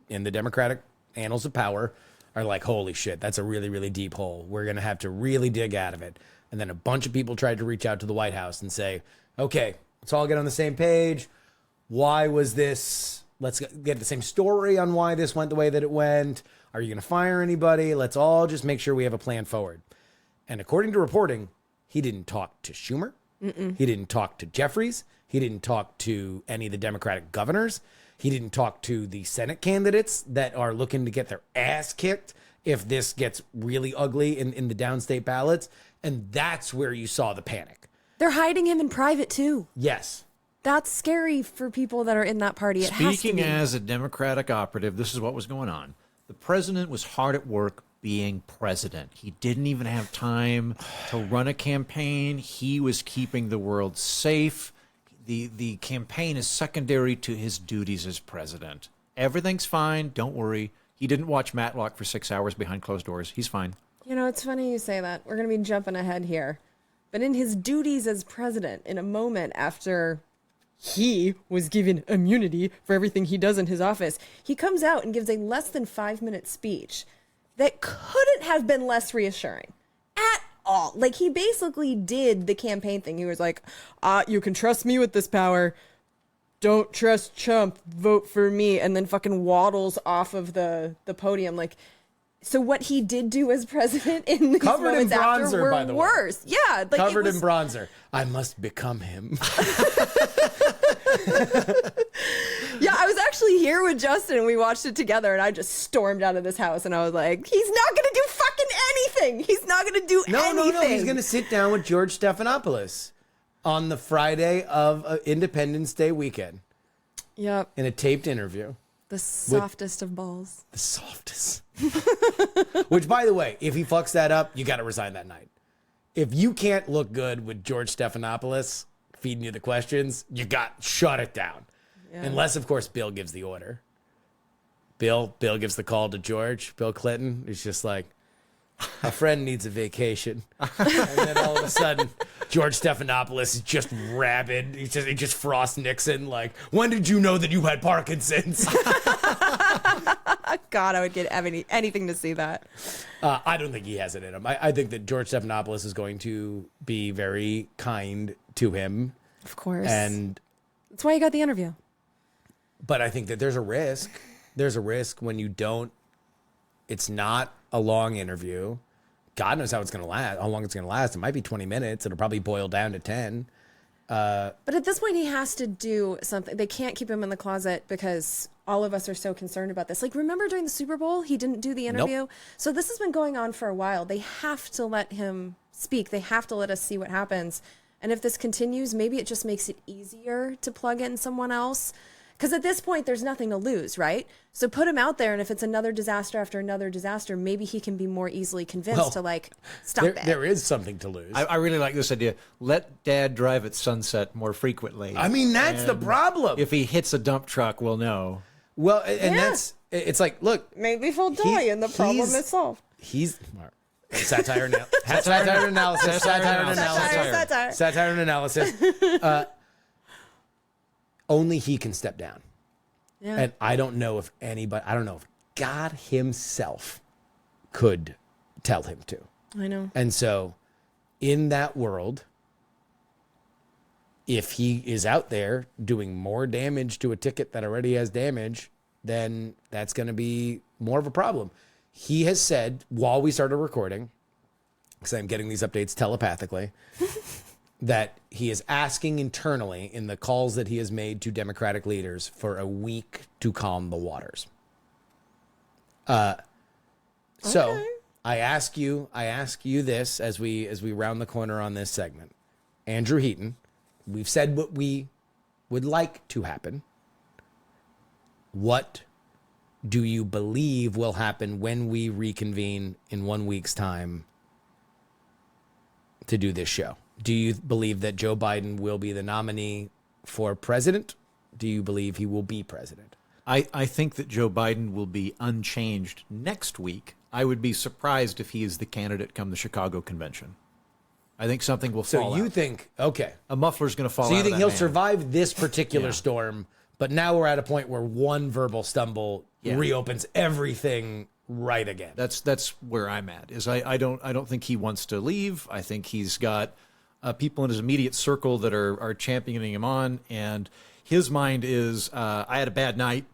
in the Democratic annals of power are like, holy shit, that's a really, really deep hole. We're going to have to really dig out of it. And then a bunch of people tried to reach out to the White House and say, okay, let's all get on the same page. Why was this? Let's get the same story on why this went the way that it went. Are you going to fire anybody? Let's all just make sure we have a plan forward. And according to reporting, he didn't talk to Schumer. He didn't talk to Jeffries. He didn't talk to any of the Democratic governors. He didn't talk to the Senate candidates that are looking to get their ass kicked if this gets really ugly in the downstate ballots. And that's where you saw the panic. They're hiding him in private, too. Yes. That's scary for people that are in that party. It has to be. Speaking as a Democratic operative, this is what was going on. The president was hard at work being president. He didn't even have time to run a campaign. He was keeping the world safe. The campaign is secondary to his duties as president. Everything's fine. Don't worry. He didn't watch Matlock for 6 hours behind closed doors. He's fine. You know, it's funny you say that. We're going to be jumping ahead here. But in his duties as president, in a moment after he was given immunity for everything he does in his office, he comes out and gives a less than 5-minute speech that couldn't have been less reassuring at all. Like, he basically did the campaign thing. He was like, you can trust me with this power. Don't trust Trump. Vote for me. And then fucking waddles off of the podium. Like, so what he did do as president in these Covered moments in bronzer, after were by the way. worse. Yeah. Like, Covered in bronzer. I must become him. Yeah, I was actually here with Justin and we watched it together and I just stormed out of this house and I was like, he's not going to do fucking anything. He's not going to do anything. No. He's going to sit down with George Stephanopoulos on the Friday of Independence Day weekend. Yep. In a taped interview. The softest of balls. The softest. Which, by the way, if he fucks that up, you got to resign that night. If you can't look good with George Stephanopoulos feeding you the questions, shut it down. Yeah. Unless, of course, Bill gives the order. Bill gives the call to George. Bill Clinton is just like, a friend needs a vacation. And then all of a sudden, George Stephanopoulos is just rabid. He just frosts Nixon like, when did you know that you had Parkinson's? God, I would get anything to see that. I don't think he has it in him. I think that George Stephanopoulos is going to be very kind to him. Of course. And that's why you got the interview. But I think that there's a risk. There's a risk when you don't. It's not a long interview, God knows how it's going to last, how long it's going to last. It might be 20 minutes. It'll probably boil down to 10. But at this point, he has to do something. They can't keep him in the closet because all of us are so concerned about this. Like, remember during the Super Bowl, he didn't do the interview? Nope. So this has been going on for a while. They have to let him speak. They have to let us see what happens. And if this continues, maybe it just makes it easier to plug in someone else. Because at this point, there's nothing to lose, right? So put him out there, and if it's another disaster after another disaster, maybe he can be more easily convinced to, like, stop it. There is something to lose. I really like this idea. Let Dad drive at sunset more frequently. I mean, that's the problem. If he hits a dump truck, we'll know. Well, and it's like, look. Maybe he'll die, and the problem is solved. He's... Satire and analysis. Satire and analysis. Only he can step down. Yeah. And I don't know if God himself could tell him to. I know. And so in that world, if he is out there doing more damage to a ticket that already has damage, then that's going to be more of a problem. He has said while we started recording, because I'm getting these updates telepathically, that he is asking internally in the calls that he has made to Democratic leaders for a week to calm the waters. So I ask you this as we round the corner on this segment. Andrew Heaton, we've said what we would like to happen. What do you believe will happen when we reconvene in 1 week's time to do this show? Do you believe that Joe Biden will be the nominee for president? Do you believe he will be president? I think that Joe Biden will be unchanged next week. I would be surprised if he is the candidate come the Chicago convention. I think something will fall So you out. think, okay. A muffler's going to fall out. So you of think that he'll man. survive this particular storm, but now we're at a point where one verbal stumble reopens everything right again. That's where I'm at. Is I don't think he wants to leave. I think he's got people in his immediate circle that are championing him on, and his mind is I had a bad night.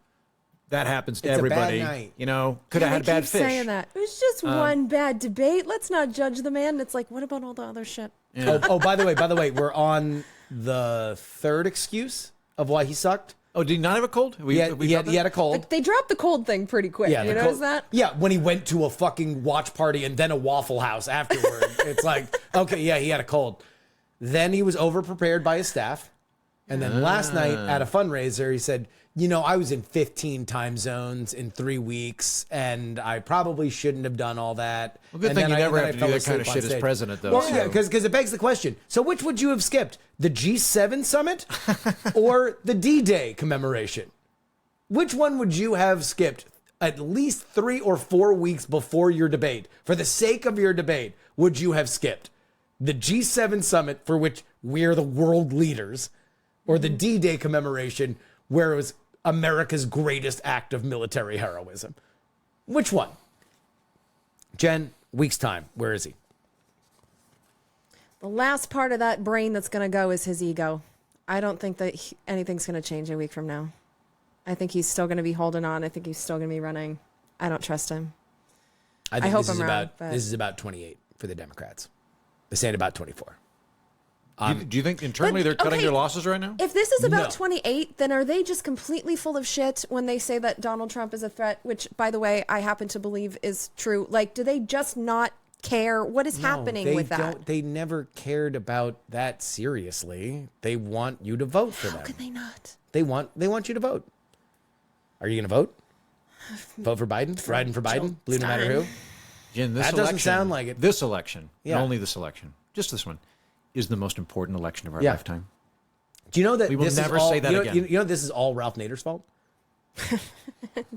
That happens to everybody. A bad night. You know, could have had bad fish. Saying that. It was just one bad debate. Let's not judge the man. It's like, what about all the other shit? Yeah. Oh, by the way, we're on the third excuse of why he sucked. Oh, did he not have a cold? He had a cold. They dropped the cold thing pretty quick. Yeah, you notice that? Yeah, when he went to a fucking watch party and then a Waffle House afterward. It's like, okay, yeah, he had a cold. Then he was overprepared by his staff. And then last night at a fundraiser, he said, I was in 15 time zones in 3 weeks, and I probably shouldn't have done all that. Well, good thing you never have to do that kind of shit as president, though. Well, yeah, because it begs the question. So which would you have skipped? The G7 summit or the D-Day commemoration? Which one would you have skipped at least 3 or 4 weeks before your debate? For the sake of your debate, would you have skipped the G7 summit, for which we're the world leaders, or the D-Day commemoration, where it was America's greatest act of military heroism? Which one? Jen, week's time. Where is he? The last part of that brain that's going to go is his ego. I don't think that anything's going to change a week from now. I think he's still going to be holding on. I think he's still going to be running. I don't trust him. I think hope this I'm is wrong, about but- this is about 28 for the Democrats. They say about 24. Do you think internally they're cutting their losses right now? If this is about No. 28, then are they just completely full of shit when they say that Donald Trump is a threat, which, by the way, I happen to believe is true? Like, do they just not care? What is happening with that? They never cared about that seriously. They want you to vote for How them. could they not? They want you to vote. Are you going to vote? Vote for Biden? Riding for Biden? Blue no matter who? Jen, this That election, doesn't sound like it. This election, Yeah. and only this election, just this one, is the most important election of our Yeah. lifetime. Do you know that We will this never is all, say that again. You know this is all Ralph Nader's fault?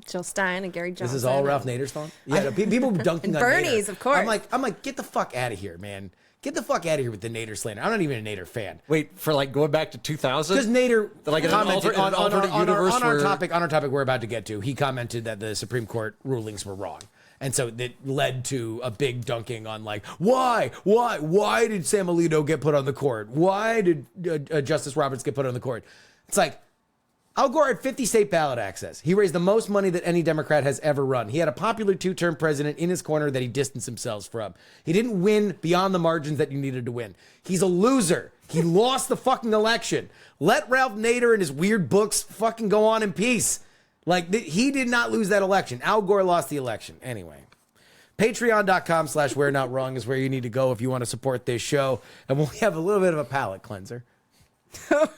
Jill Stein and Gary Johnson. This is all Ralph Nader's fault? Yeah, people dunking And on Bernie's, Nader. of course. I'm like, get the fuck out of here, man. Get the fuck out of here with the Nader slander. I'm not even a Nader fan. Wait, for like going back to 2000? Because Nader Like an commented alternate universe on our where- topic we're about to get to. He commented that the Supreme Court rulings were wrong. And so it led to a big dunking on like, why did Sam Alito get put on the court? Why did Justice Roberts get put on the court? It's like, Al Gore had 50 state ballot access. He raised the most money that any Democrat has ever run. He had a popular two-term president in his corner that he distanced himself from. He didn't win beyond the margins that you needed to win. He's a loser. He lost the fucking election. Let Ralph Nader and his weird books fucking go on in peace. Like, he did not lose that election. Al Gore lost the election. Anyway, patreon.com/we're-not-wrong is where you need to go if you want to support this show. And we'll have a little bit of a palate cleanser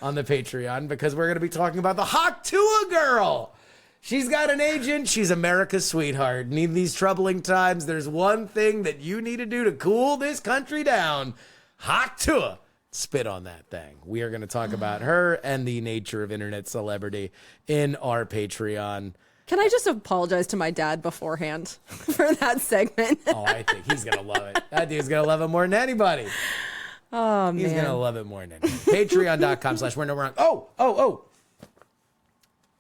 on the Patreon, because we're going to be talking about the Hawk Tuah girl. She's got an agent. She's America's sweetheart. And in these troubling times, there's one thing that you need to do to cool this country down. Hawk Tuah. Spit on that thing. We are going to talk about her and the nature of internet celebrity in our Patreon. Can I just apologize to my dad beforehand for that segment? Oh, I think he's going to love it. That dude's going to love it more than anybody. Oh, man. He's going to love it more than anybody. Patreon.com/we're-not-wrong. Oh.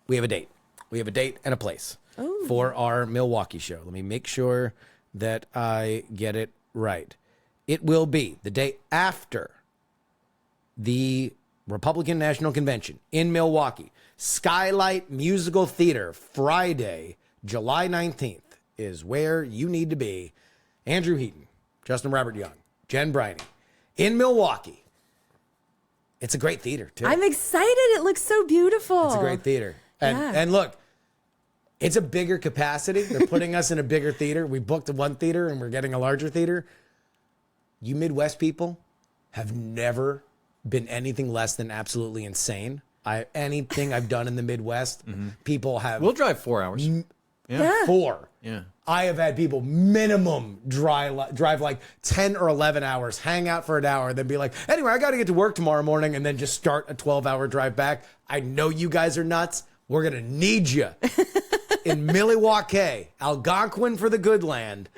We have a date. We have a date and a place for our Milwaukee show. Let me make sure that I get it right. It will be the day after the Republican National Convention in Milwaukee. Skylight Musical Theater, Friday, July 19th is where you need to be. Andrew Heaton, Justin Robert Young, Jen Briney in Milwaukee. It's a great theater, too. I'm excited. It looks so beautiful. It's a great theater. And look, it's a bigger capacity. They're putting us in a bigger theater. We booked one theater and we're getting a larger theater. You Midwest people have never been anything less than absolutely insane. Anything I've done in the Midwest, people have... We'll drive 4 hours. Yeah. 4. Yeah. I have had people minimum drive like 10 or 11 hours, hang out for an hour, then be like, anyway, I got to get to work tomorrow morning, and then just start a 12-hour drive back. I know you guys are nuts. We're going to need you in Milwaukee, Algonquin for the good land,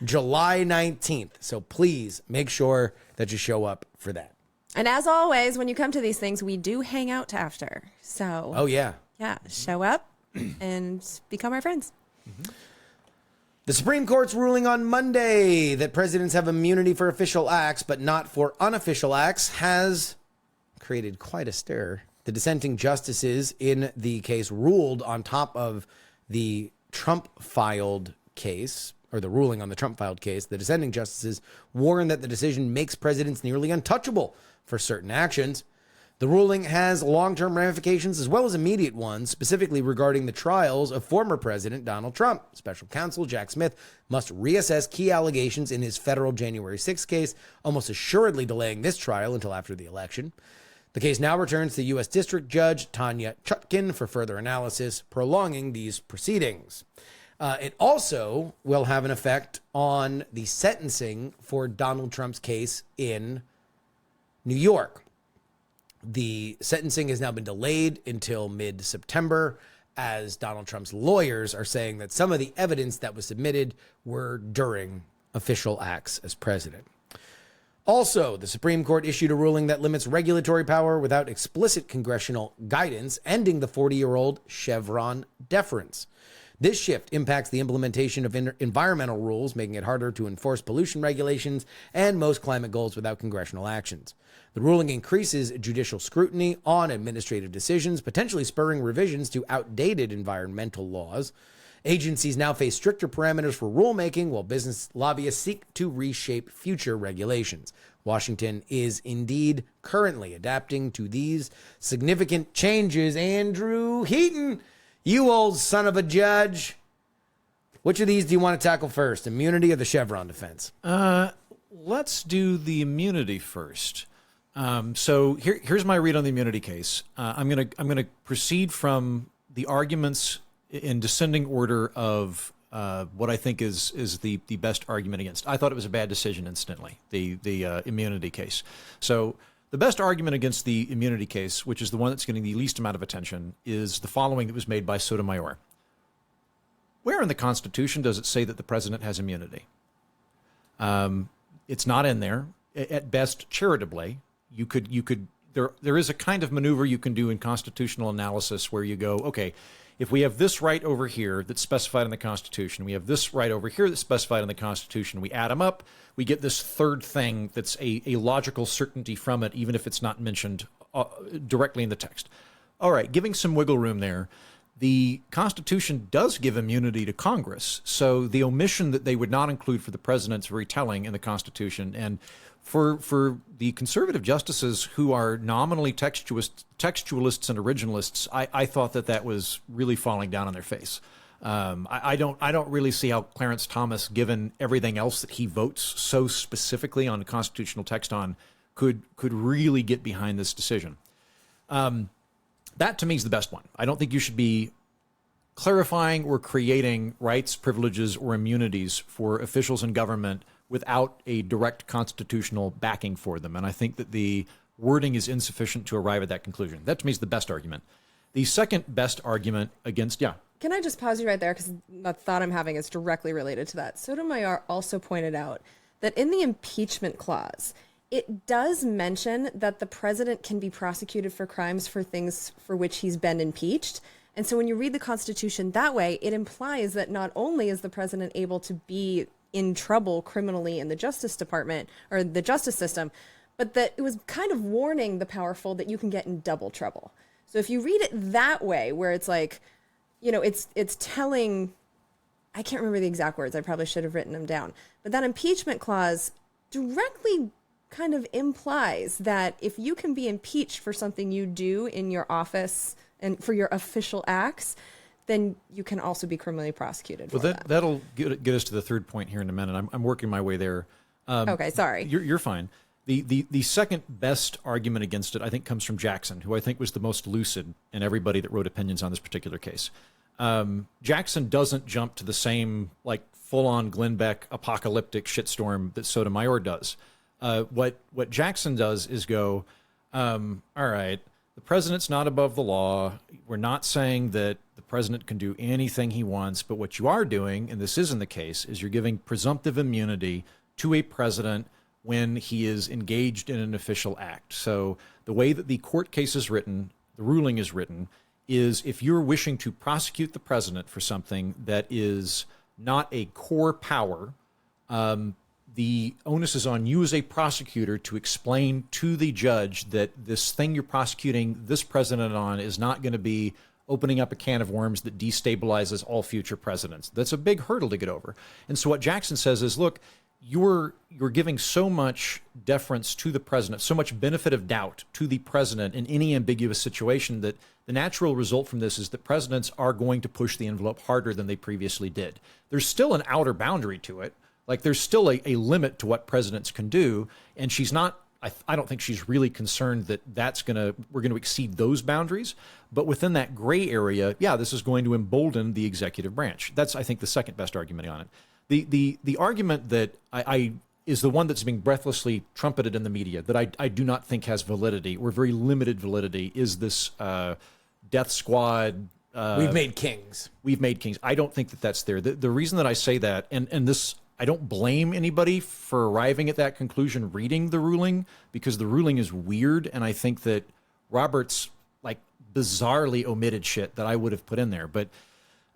July 19th. So please make sure that you show up for that. And as always, when you come to these things, we do hang out after. So, Oh, yeah. yeah, show up and become our friends. The Supreme Court's ruling on Monday that presidents have immunity for official acts but not for unofficial acts has created quite a stir. The dissenting justices in the case ruled on top of the Trump-filed case, or the ruling on the Trump-filed case. The dissenting justices warned that the decision makes presidents nearly untouchable for certain actions. The ruling has long-term ramifications as well as immediate ones, specifically regarding the trials of former President Donald Trump. Special counsel Jack Smith must reassess key allegations in his federal January 6th case, almost assuredly delaying this trial until after the election. The case now returns to U.S. District Judge Tanya Chutkin for further analysis, prolonging these proceedings. It also will have an effect on the sentencing for Donald Trump's case in New York. The sentencing has now been delayed until mid-September, as Donald Trump's lawyers are saying that some of the evidence that was submitted were during official acts as president. Also, the Supreme Court issued a ruling that limits regulatory power without explicit congressional guidance, ending the 40-year-old Chevron deference. This shift impacts the implementation of environmental rules, making it harder to enforce pollution regulations and most climate goals without congressional actions. The ruling increases judicial scrutiny on administrative decisions, potentially spurring revisions to outdated environmental laws. Agencies now face stricter parameters for rulemaking, while business lobbyists seek to reshape future regulations. Washington is indeed currently adapting to these significant changes. Andrew Heaton, you old son of a judge. Which of these do you want to tackle first, immunity or the Chevron defense? Let's do the immunity first. So here's my read on the immunity case. I'm gonna proceed from the arguments in descending order of what I think is the best argument against. I thought it was a bad decision, incidentally, the immunity case. So the best argument against the immunity case, which is the one that's getting the least amount of attention, is the following that was made by Sotomayor. Where in the Constitution does it say that the president has immunity? It's not in there. At best, charitably. There is a kind of maneuver you can do in constitutional analysis where you go, okay, if we have this right over here that's specified in the Constitution, we have this right over here that's specified in the Constitution, we add them up, we get this third thing that's a logical certainty from it, even if it's not mentioned directly in the text. All right, giving some wiggle room there. The Constitution does give immunity to Congress. So the omission that they would not include for the president's very telling in the Constitution. And for the conservative justices who are nominally textualists and originalists, I thought that was really falling down on their face. I don't really see how Clarence Thomas, given everything else that he votes so specifically on the constitutional text on, could really get behind this decision. That, to me, is the best one. I don't think you should be clarifying or creating rights, privileges, or immunities for officials in government without a direct constitutional backing for them. And I think that the wording is insufficient to arrive at that conclusion. That, to me, is the best argument. The second best argument against, Can I just pause you right there? Because the thought I'm having is directly related to that. Sotomayor also pointed out that in the impeachment clause, it does mention that the president can be prosecuted for crimes for things for which he's been impeached. And so when you read the Constitution that way, it implies that not only is the president able to be in trouble criminally in the Justice Department or the justice system, but that it was kind of warning the powerful that you can get in double trouble. So if you read it that way, where it's like, it's telling, I can't remember the exact words, I probably should have written them down, but that impeachment clause directly kind of implies that if you can be impeached for something you do in your office and for your official acts, then you can also be criminally prosecuted. Well, that'll get us to the third point here in a minute. I'm working my way there. Okay, sorry. You're fine. The second best argument against it, I think, comes from Jackson, who I think was the most lucid in everybody that wrote opinions on this particular case. Jackson doesn't jump to the same full-on Glenn Beck apocalyptic shitstorm that Sotomayor does. What Jackson does is go, all right, the president's not above the law. We're not saying that the president can do anything he wants, but what you are doing, and this isn't the case, is you're giving presumptive immunity to a president when he is engaged in an official act. So the way that the court case is written, the ruling is written, is if you're wishing to prosecute the president for something that is not a core power, the onus is on you as a prosecutor to explain to the judge that this thing you're prosecuting this president on is not going to be opening up a can of worms that destabilizes all future presidents. That's a big hurdle to get over. And so what Jackson says is, look, you're giving so much deference to the president, so much benefit of doubt to the president in any ambiguous situation that the natural result from this is that presidents are going to push the envelope harder than they previously did. There's still an outer boundary to it. There's still a limit to what presidents can do, and she's not, I don't think she's really concerned that we're going to exceed those boundaries. But within that gray area, this is going to embolden the executive branch. That's, I think, the second best argument on it. The argument that I is the one that's being breathlessly trumpeted in the media that I do not think has validity or very limited validity is this death squad. We've made kings. We've made kings. I don't think that that's there. The reason that I say that, and this, I don't blame anybody for arriving at that conclusion reading the ruling, because the ruling is weird, and I think that Roberts bizarrely omitted shit that I would have put in there. But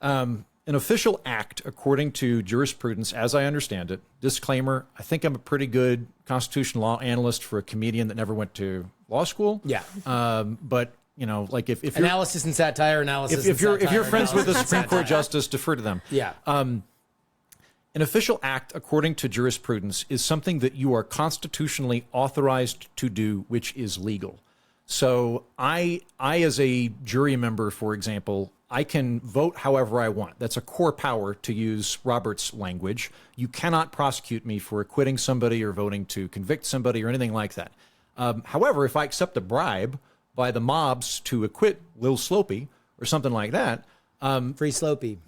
an official act, according to jurisprudence, as I understand it, disclaimer, I think I'm a pretty good constitutional law analyst for a comedian that never went to law school. Yeah. But if you're analysis and satire, analysis. If you're friends with a Supreme Court justice, defer to them. Yeah. An official act, according to jurisprudence, is something that you are constitutionally authorized to do, which is legal. So I as a jury member, for example, I can vote however I want. That's a core power, to use Roberts' language. You cannot prosecute me for acquitting somebody or voting to convict somebody or anything like that. However, if I accept a bribe by the mobs to acquit Lil Slopey or something like that, Free Slopey.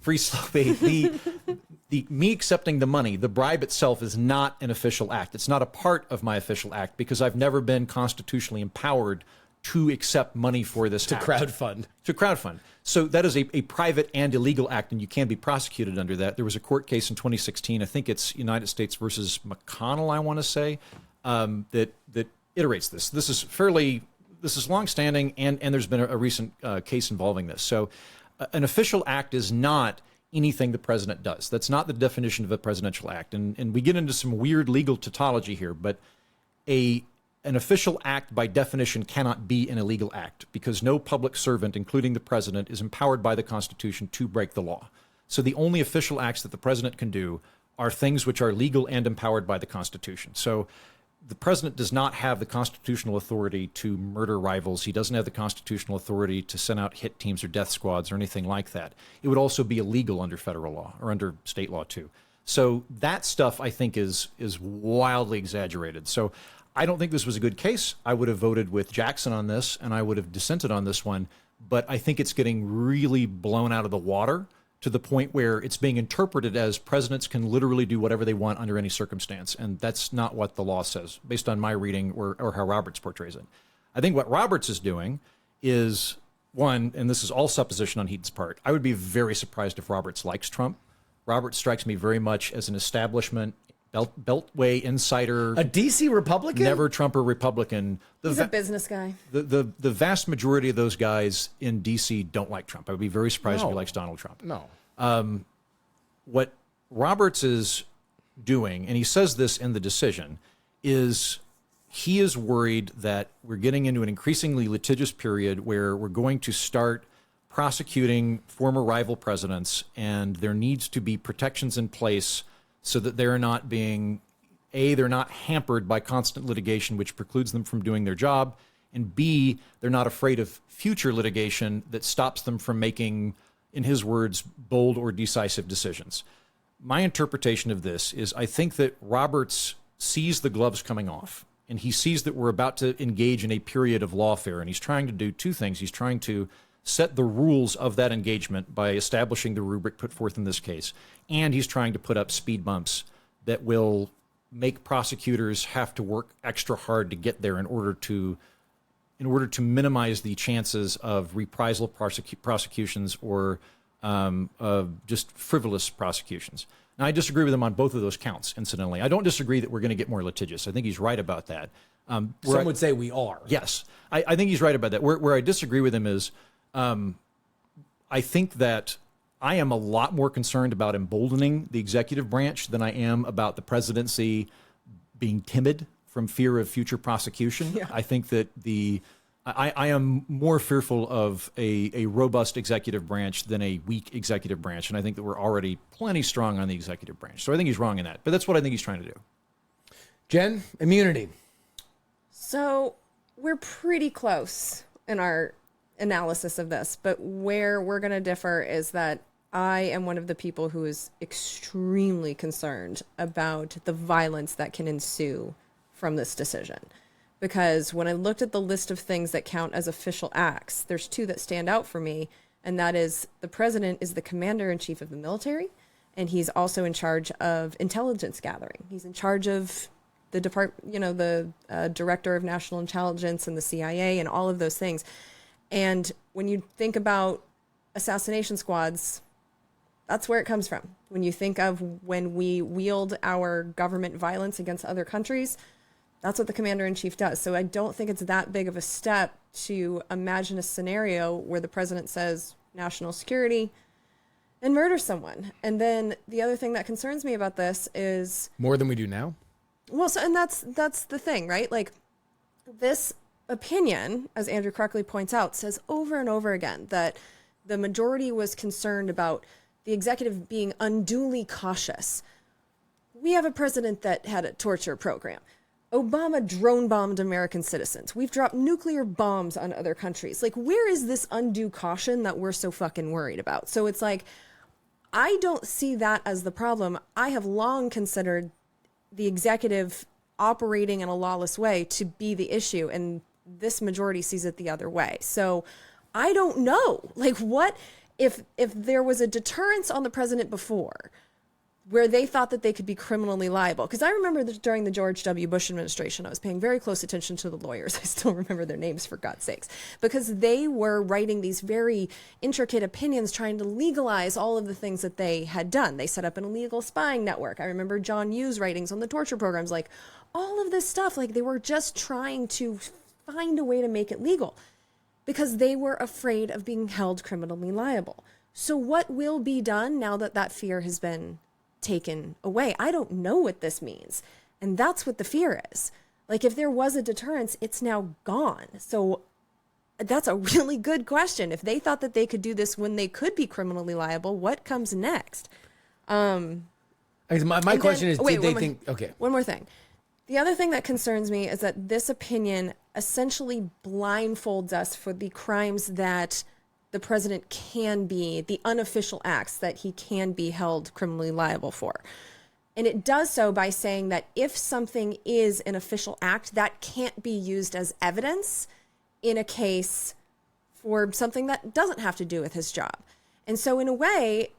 Me accepting the money, the bribe itself is not an official act. It's not a part of my official act because I've never been constitutionally empowered to accept money for this act. To crowdfund. So that is a private and illegal act, and you can be prosecuted under that. There was a court case in 2016, I think it's United States versus McConnell, I want to say, that iterates this. This is longstanding, and there's been a recent case involving this. So an official act is not anything the president does. That's not the definition of a presidential act. And we get into some weird legal tautology here, but a an official act by definition cannot be an illegal act because no public servant, including the president, is empowered by the Constitution to break the law. So the only official acts that the president can do are things which are legal and empowered by the Constitution. So the president does not have the constitutional authority to murder rivals. He doesn't have the constitutional authority to send out hit teams or death squads or anything like that. It would also be illegal under federal law or under state law too. So that stuff I think is wildly exaggerated. So I don't think this was a good case. I would have voted with Jackson on this and I would have dissented on this one, but I think it's getting really blown out of the water to the point where it's being interpreted as presidents can literally do whatever they want under any circumstance. And that's not what the law says, based on my reading or how Roberts portrays it. I think what Roberts is doing is, one, and this is all supposition on Heaton's part, I would be very surprised if Roberts likes Trump. Roberts strikes me very much as an establishment, Beltway insider. A DC Republican? Never Trumper Republican. He's a business guy. The vast majority of those guys in DC don't like Trump. I would be very surprised if he likes Donald Trump. No. What Roberts is doing, and he says this in the decision, is he is worried that we're getting into an increasingly litigious period where we're going to start prosecuting former rival presidents, and there needs to be protections in place so that they're not being, A, they're not hampered by constant litigation, which precludes them from doing their job, and B, they're not afraid of future litigation that stops them from making, in his words, bold or decisive decisions. My interpretation of this is I think that Roberts sees the gloves coming off, and he sees that we're about to engage in a period of lawfare, and he's trying to do two things. He's trying to set the rules of that engagement by establishing the rubric put forth in this case. And he's trying to put up speed bumps that will make prosecutors have to work extra hard to get there in order to minimize the chances of reprisal prosecutions or just frivolous prosecutions. Now, I disagree with him on both of those counts, incidentally. I don't disagree that we're going to get more litigious. I think he's right about that. Some would say we are. Yes, I think he's right about that. Where I disagree with him is I think that I am a lot more concerned about emboldening the executive branch than I am about the presidency being timid from fear of future prosecution. Yeah. I think that I am more fearful of a robust executive branch than a weak executive branch. And I think that we're already plenty strong on the executive branch. So I think he's wrong in that. But that's what I think he's trying to do. Jen, immunity. So we're pretty close in our analysis of this, but where we're going to differ is that I am one of the people who is extremely concerned about the violence that can ensue from this decision. Because when I looked at the list of things that count as official acts, there's two that stand out for me, and that is the president is the commander-in-chief of the military, and he's also in charge of intelligence gathering. He's in charge of the director of national intelligence and the CIA and all of those things. And when you think about assassination squads, that's where it comes from. When you think of when we wield our government violence against other countries, that's what the commander-in-chief does. So I don't think it's that big of a step to imagine a scenario where the president says national security and murders someone. And then the other thing that concerns me about this is... More than we do now? Well, so, and that's the thing, right? Like, this opinion, as Andrew correctly points out, says over and over again that the majority was concerned about the executive being unduly cautious. We have a president that had a torture program. Obama drone bombed American citizens. We've dropped nuclear bombs on other countries. Like, where is this undue caution that we're so fucking worried about? So it's like, I don't see that as the problem. I have long considered the executive operating in a lawless way to be the issue, and this majority sees it the other way. So I don't know, like, what if there was a deterrence on the president before where they thought that they could be criminally liable? Because I remember that during the George W. Bush administration, I was paying very close attention to the lawyers. I still remember their names, for God's sakes, because they were writing these very intricate opinions trying to legalize all of the things that they had done. They set up an illegal spying network. I remember John Yu's writings on the torture programs, like all of this stuff. Like, they were just trying to find a way to make it legal because they were afraid of being held criminally liable. So what will be done now that that fear has been taken away? I don't know what this means. And that's what the fear is. Like if there was a deterrence, it's now gone. So that's a really good question. If they thought that they could do this when they could be criminally liable, what comes next? My question is, did they think, okay. One more thing. The other thing that concerns me is that this opinion essentially blindfolds us for the crimes that the president can be, the unofficial acts that he can be held criminally liable for. And it does so by saying that if something is an official act, that can't be used as evidence in a case for something that doesn't have to do with his job. And so in a way,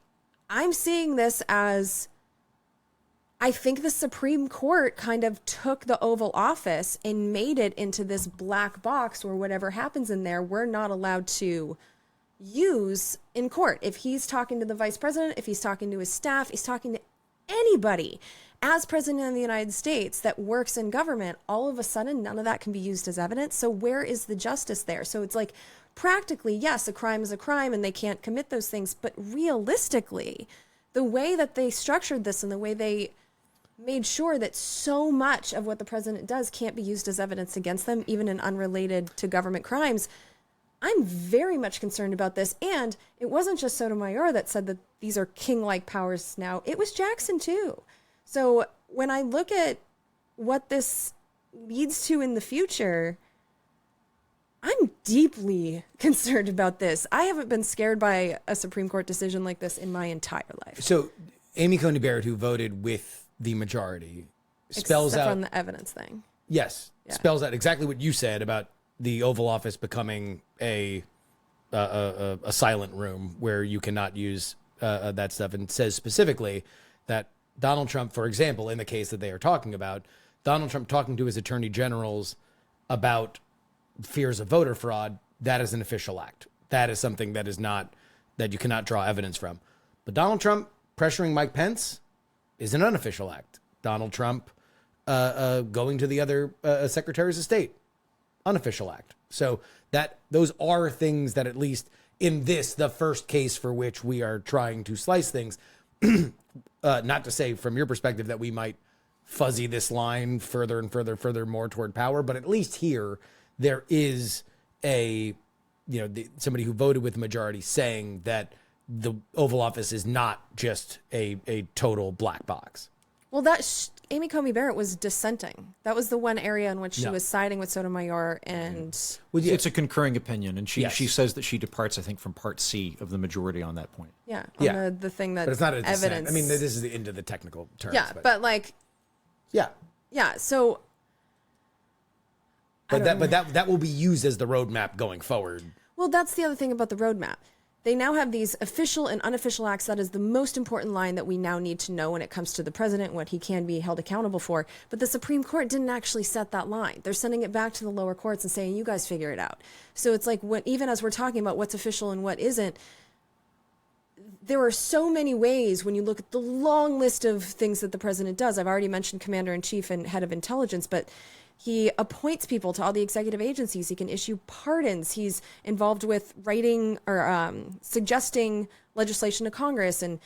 I'm seeing this as, I think the Supreme Court kind of took the Oval Office and made it into this black box where whatever happens in there, we're not allowed to use in court. If he's talking to the vice president, if he's talking to his staff, he's talking to anybody as president of the United States that works in government, all of a sudden, none of that can be used as evidence. So where is the justice there? So it's like, practically, yes, a crime is a crime and they can't commit those things. But realistically, the way that they structured this and the way they made sure that so much of what the president does can't be used as evidence against them, even in unrelated to government crimes, I'm very much concerned about this. And it wasn't just Sotomayor that said that these are king-like powers now. It was Jackson, too. So when I look at what this leads to in the future, I'm deeply concerned about this. I haven't been scared by a Supreme Court decision like this in my entire life. So Amy Coney Barrett, who voted with the majority, spells Except out from the evidence thing. Yes, Yeah. spells out exactly what you said about the Oval Office becoming a silent room where you cannot use that stuff, and says specifically that Donald Trump, for example, in the case that they are talking about, Donald Trump talking to his attorney generals about fears of voter fraud, that is an official act. That is something that is not, that you cannot draw evidence from. But Donald Trump pressuring Mike Pence is an unofficial act. Donald Trump going to the other secretaries of state, unofficial act. So that those are things that, at least in this, the first case for which we are trying to slice things, not to say from your perspective that we might fuzzy this line further and further more toward power, but at least here there is somebody who voted with the majority saying that the Oval Office is not just a total black box. Well, Amy Coney Barrett was dissenting. That was the one area in which she was siding with Sotomayor, and It's a concurring opinion, and she Yes. she says that she departs, I think, from Part C of the majority on that point. on the thing that But it's not a dissent. evidence. I mean, this is into the technical terms. yeah, but like, yeah. So But that will be used as the roadmap going forward. Well, that's the other thing about the roadmap. They now have these official and unofficial acts. That is the most important line that we now need to know when it comes to the president, what he can be held accountable for. But the Supreme Court didn't actually set that line. They're sending it back to the lower courts and saying, you guys figure it out. So it's like, even as we're talking about what's official and what isn't, there are so many ways when you look at the long list of things that the president does. I've already mentioned commander-in-chief and head of intelligence, but he appoints people to all the executive agencies. He can issue pardons. He's involved with writing or suggesting legislation to Congress and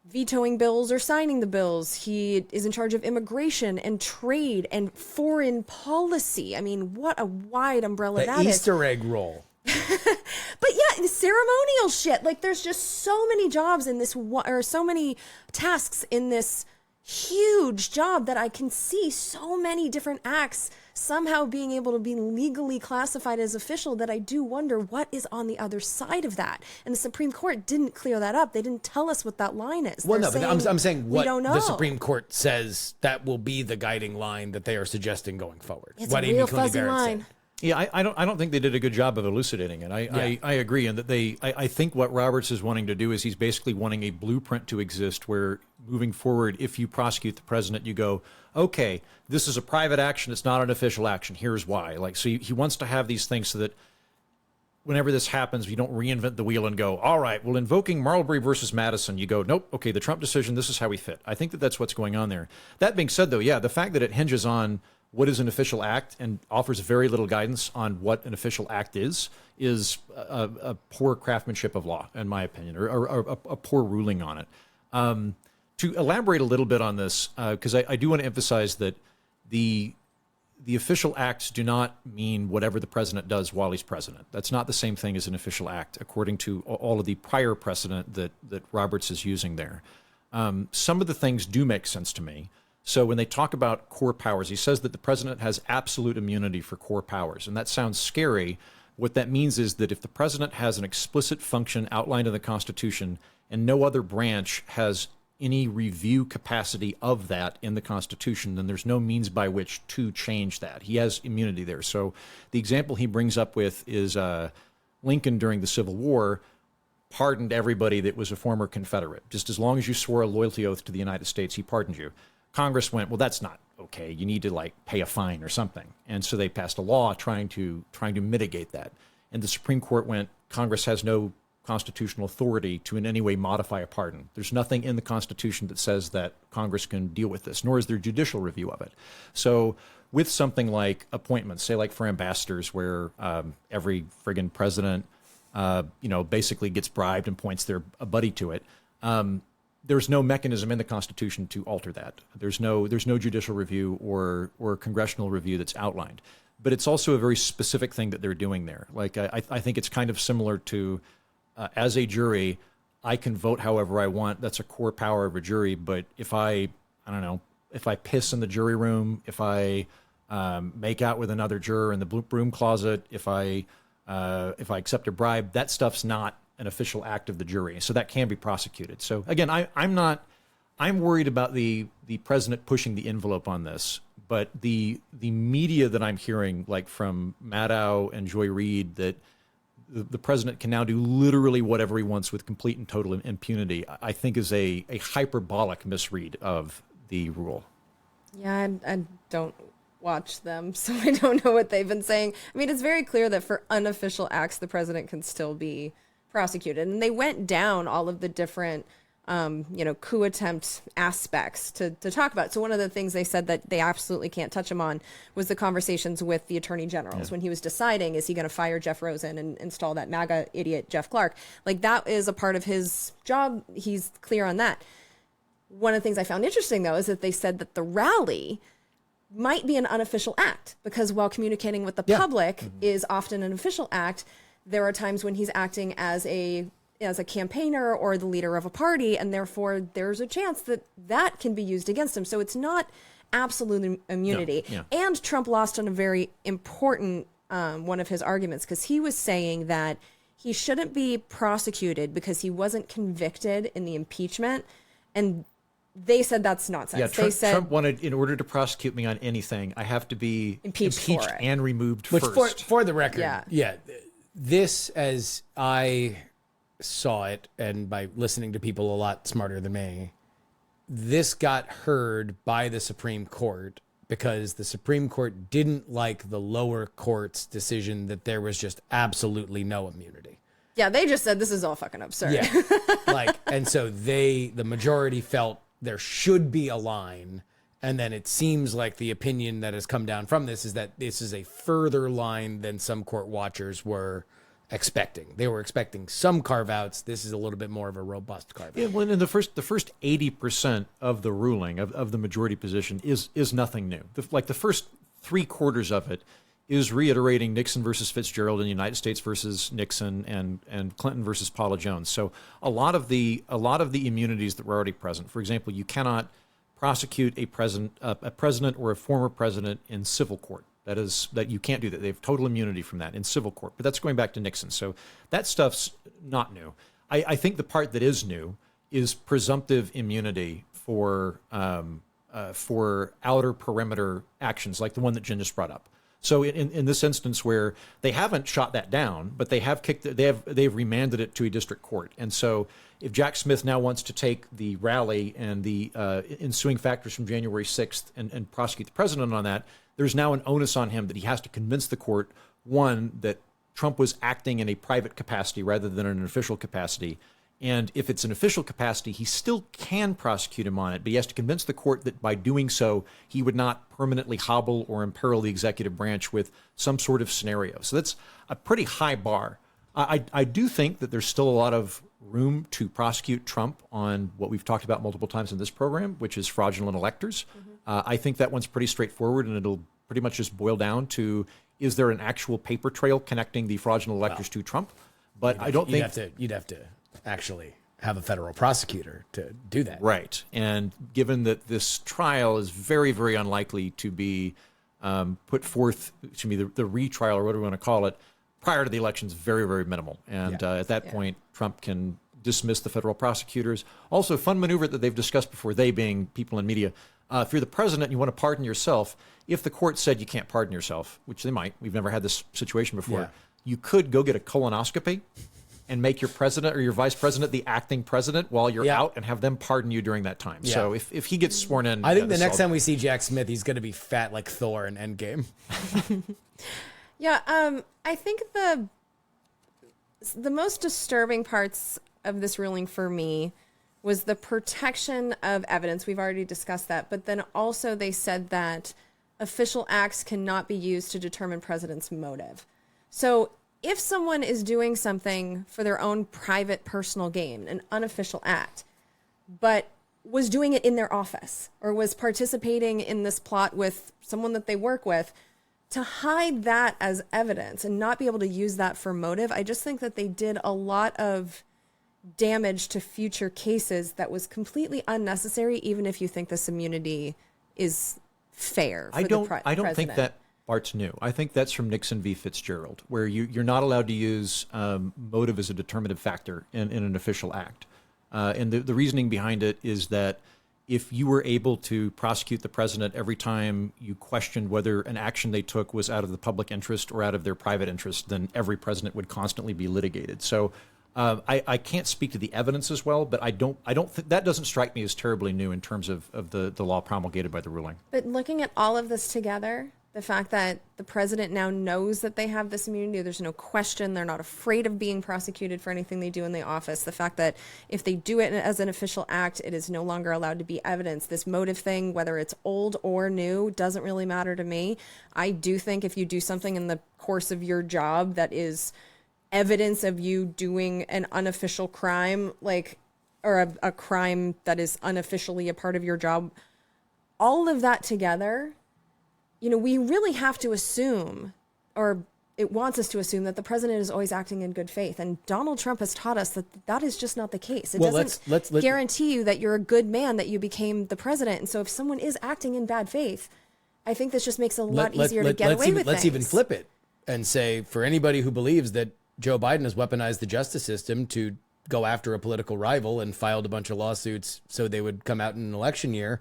vetoing bills or signing the bills. He is in charge of immigration and trade and foreign policy. I mean, what a wide umbrella that The is. Easter egg roll. But yeah, ceremonial shit. Like, there's just so many jobs in this, or so many tasks in this huge job that I can see so many different acts somehow being able to be legally classified as official, that I do wonder what is on the other side of that. And the Supreme Court didn't clear that up. They didn't tell us what that line is. Well, They're no, but I'm saying what we don't know. the Supreme Court says that will be the guiding line that they are suggesting going forward. It's what a Amy real Coney fuzzy Barrett line. said. Yeah, I don't think they did a good job of elucidating it. I agree, and that I think what Roberts is wanting to do is he's basically wanting a blueprint to exist where, moving forward, if you prosecute the president, you go, okay, this is a private action, it's not an official action. Here's why. Like, so he wants to have these things so that whenever this happens, you don't reinvent the wheel and go, all right, well, invoking Marbury versus Madison, you go, nope, okay, the Trump decision, this is how we fit. I think that that's what's going on there. That being said, though, yeah, the fact that it hinges on what is an official act and offers very little guidance on what an official act is a poor craftsmanship of law, in my opinion, or a poor ruling on it. To elaborate a little bit on this, because I do want to emphasize that the the official acts do not mean whatever the president does while he's president. That's not the same thing as an official act, according to all of the prior precedent that Roberts is using there. Some of the things do make sense to me. So when they talk about core powers, he says that the president has absolute immunity for core powers, and that sounds scary. What that means is that if the president has an explicit function outlined in the Constitution and no other branch has any review capacity of that in the Constitution, then there's no means by which to change that. He has immunity there. So the example he brings up with is Lincoln during the Civil War pardoned everybody that was a former Confederate. Just as long as you swore a loyalty oath to the United States, he pardoned you. Congress went, well, that's not okay. You need to pay a fine or something. And so they passed a law trying to mitigate that. And the Supreme Court went, Congress has no constitutional authority to in any way modify a pardon. There's nothing in the Constitution that says that Congress can deal with this, nor is there judicial review of it. So with something like appointments, say like for ambassadors, where every friggin' president, basically gets bribed and points their a buddy to it, there's no mechanism in the Constitution to alter that. There's no judicial review or congressional review that's outlined. But it's also a very specific thing that they're doing there. I think it's kind of similar to, as a jury, I can vote however I want. That's a core power of a jury. But if I piss in the jury room, if I make out with another juror in the broom closet, if I accept a bribe, that stuff's not an official act of the jury. So that can be prosecuted. So again, I'm worried about the president pushing the envelope on this. But the media that I'm hearing, like from Maddow and Joy Reid, that the president can now do literally whatever he wants with complete and total impunity, I think is a hyperbolic misread of the rule. Yeah, I don't watch them, so I don't know what they've been saying. I mean, it's very clear that for unofficial acts, the president can still be prosecuted. And they went down all of the different coup attempt aspects to talk about. So one of the things they said that they absolutely can't touch him on was the conversations with the attorney generals when he was deciding, is he going to fire Jeff Rosen and install that MAGA idiot Jeff Clark? That is a part of his job. He's clear on that. One of the things I found interesting, though, is that they said that the rally might be an unofficial act, because while communicating with the public is often an official act, there are times when he's acting as a campaigner or the leader of a party, and therefore there's a chance that can be used against him. So it's not absolute immunity. No, yeah. And Trump lost on a very important one of his arguments, because he was saying that he shouldn't be prosecuted because he wasn't convicted in the impeachment. And they said that's nonsense. Yeah, they said Trump wanted, in order to prosecute me on anything, I have to be impeached and removed first. For the record, this, as I saw it, and by listening to people a lot smarter than me, this got heard by the Supreme Court because the Supreme Court didn't like the lower court's decision that there was just absolutely no immunity. Yeah, they just said this is all fucking absurd. Yeah. And so the majority felt there should be a line. And then it seems like the opinion that has come down from this is that this is a further line than some court watchers were expecting. They were expecting some carve-outs. This is a little bit more of a robust carve-out. Yeah, well, in the first 80% of the ruling of the majority position is nothing new. The first 3/4 of it is reiterating Nixon versus Fitzgerald and United States versus Nixon and Clinton versus Paula Jones. So a lot of the immunities that were already present. For example, you cannot prosecute a president or a former president in civil court. That you can't do that. They have total immunity from that in civil court. But that's going back to Nixon. So that stuff's not new. I think the part that is new is presumptive immunity for outer perimeter actions, like the one that Jen just brought up. So in this instance where they haven't shot that down, but they've remanded it to a district court. And so if Jack Smith now wants to take the rally and the ensuing factors from January 6th and prosecute the president on that, there's now an onus on him that he has to convince the court, one, that Trump was acting in a private capacity rather than in an official capacity. And if it's an official capacity, he still can prosecute him on it, but he has to convince the court that by doing so, he would not permanently hobble or imperil the executive branch with some sort of scenario. So that's a pretty high bar. I do think that there's still a lot of room to prosecute Trump on what we've talked about multiple times in this program, which is fraudulent electors. I think that one's pretty straightforward, and it'll pretty much just boil down to, is there an actual paper trail connecting the fraudulent electors to Trump? But I don't think you'd have to actually have a federal prosecutor to do that. Right. And given that this trial is very, very unlikely to be put forth, to me, the retrial or whatever we want to call it, prior to the election is very, very minimal. And at that point, Trump can dismiss the federal prosecutors. Also, fun maneuver that they've discussed before, they being people in media. If you're the president and you want to pardon yourself, if the court said you can't pardon yourself, which they might, we've never had this situation before, you could go get a colonoscopy and make your president or your vice president the acting president while you're out and have them pardon you during that time. So if he gets sworn in... I think the next time we see Jack Smith, he's going to be fat like Thor in Endgame. I think the most disturbing parts of this ruling for me was the protection of evidence. We've already discussed that. But then also they said that official acts cannot be used to determine president's motive. So if someone is doing something for their own private personal gain, an unofficial act, but was doing it in their office or was participating in this plot with someone that they work with, to hide that as evidence and not be able to use that for motive, I just think that they did a lot of damage to future cases that was completely unnecessary, even if you think this immunity is fair for I don't president. think that part's new. I think that's from Nixon v. Fitzgerald, where you're not allowed to use motive as a determinative factor in an official act. And the reasoning behind it is that if you were able to prosecute the president every time you questioned whether an action they took was out of the public interest or out of their private interest, then every president would constantly be litigated. So I can't speak to the evidence as well, but I don't think that doesn't strike me as terribly new in terms of the law promulgated by the ruling. But looking at all of this together, the fact that the president now knows that they have this immunity, there's no question, they're not afraid of being prosecuted for anything they do in the office. The fact that if they do it as an official act, it is no longer allowed to be evidence. This motive thing, whether it's old or new, doesn't really matter to me. I do think if you do something in the course of your job that is evidence of you doing an unofficial crime, or a crime that is unofficially a part of your job, all of that together, we really have to assume, or it wants us to assume, that the president is always acting in good faith. And Donald Trump has taught us that that is just not the case. It doesn't guarantee you that you're a good man, that you became the president. And so if someone is acting in bad faith, I think this just makes it a lot easier to get away with things. Let's even flip it and say, for anybody who believes that Joe Biden has weaponized the justice system to go after a political rival and filed a bunch of lawsuits so they would come out in an election year,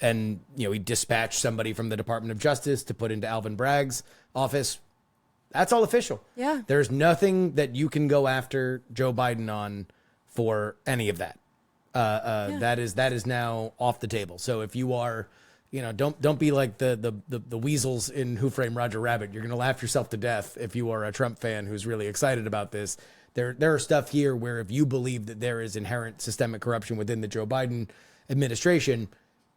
and he dispatched somebody from the Department of Justice to put into Alvin Bragg's office, that's all official. Yeah. There's nothing that you can go after Joe Biden on for any of that. That is now off the table. So if you are, don't be like the weasels in Who Framed Roger Rabbit. You're going to laugh yourself to death if you are a Trump fan who's really excited about this. There are stuff here where if you believe that there is inherent systemic corruption within the Joe Biden administration,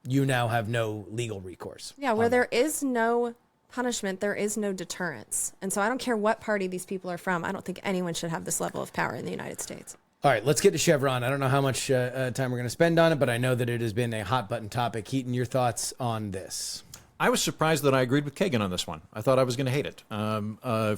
you now have no legal recourse. Yeah, where there is no punishment, there is no deterrence. And so I don't care what party these people are from. I don't think anyone should have this level of power in the United States. All right, let's get to Chevron. I don't know how much time we're going to spend on it, but I know that it has been a hot button topic. Heaton, your thoughts on this? I was surprised that I agreed with Kagan on this one. I thought I was going to hate it.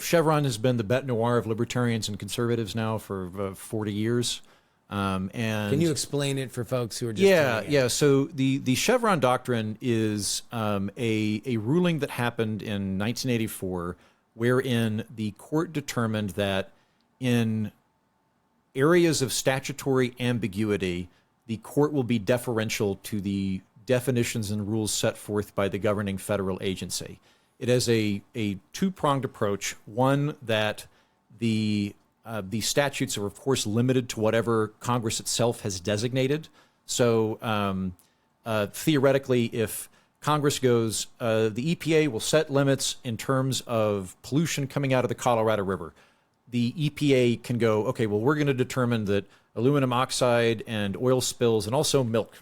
Chevron has been the bête noire of libertarians and conservatives now for 40 years. And can you explain it for folks who are just So the Chevron doctrine is a ruling that happened in 1984, wherein the court determined that in areas of statutory ambiguity, the court will be deferential to the definitions and rules set forth by the governing federal agency. It has a two-pronged approach. One, that the statutes are, of course, limited to whatever Congress itself has designated. So theoretically, if Congress goes, the EPA will set limits in terms of pollution coming out of the Colorado River, the EPA can go, okay, well, we're going to determine that aluminum oxide and oil spills and also milk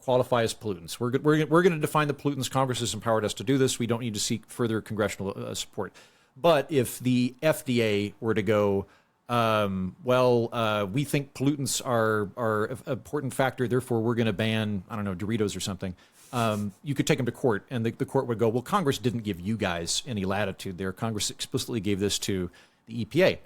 qualify as pollutants. We're going to define the pollutants. Congress has empowered us to do this. We don't need to seek further congressional support. But if the FDA were to go, we think pollutants are an important factor, therefore we're going to ban, I don't know, Doritos or something. You could take them to court, and the court would go, well, Congress didn't give you guys any latitude there. Congress explicitly gave this to the EPA.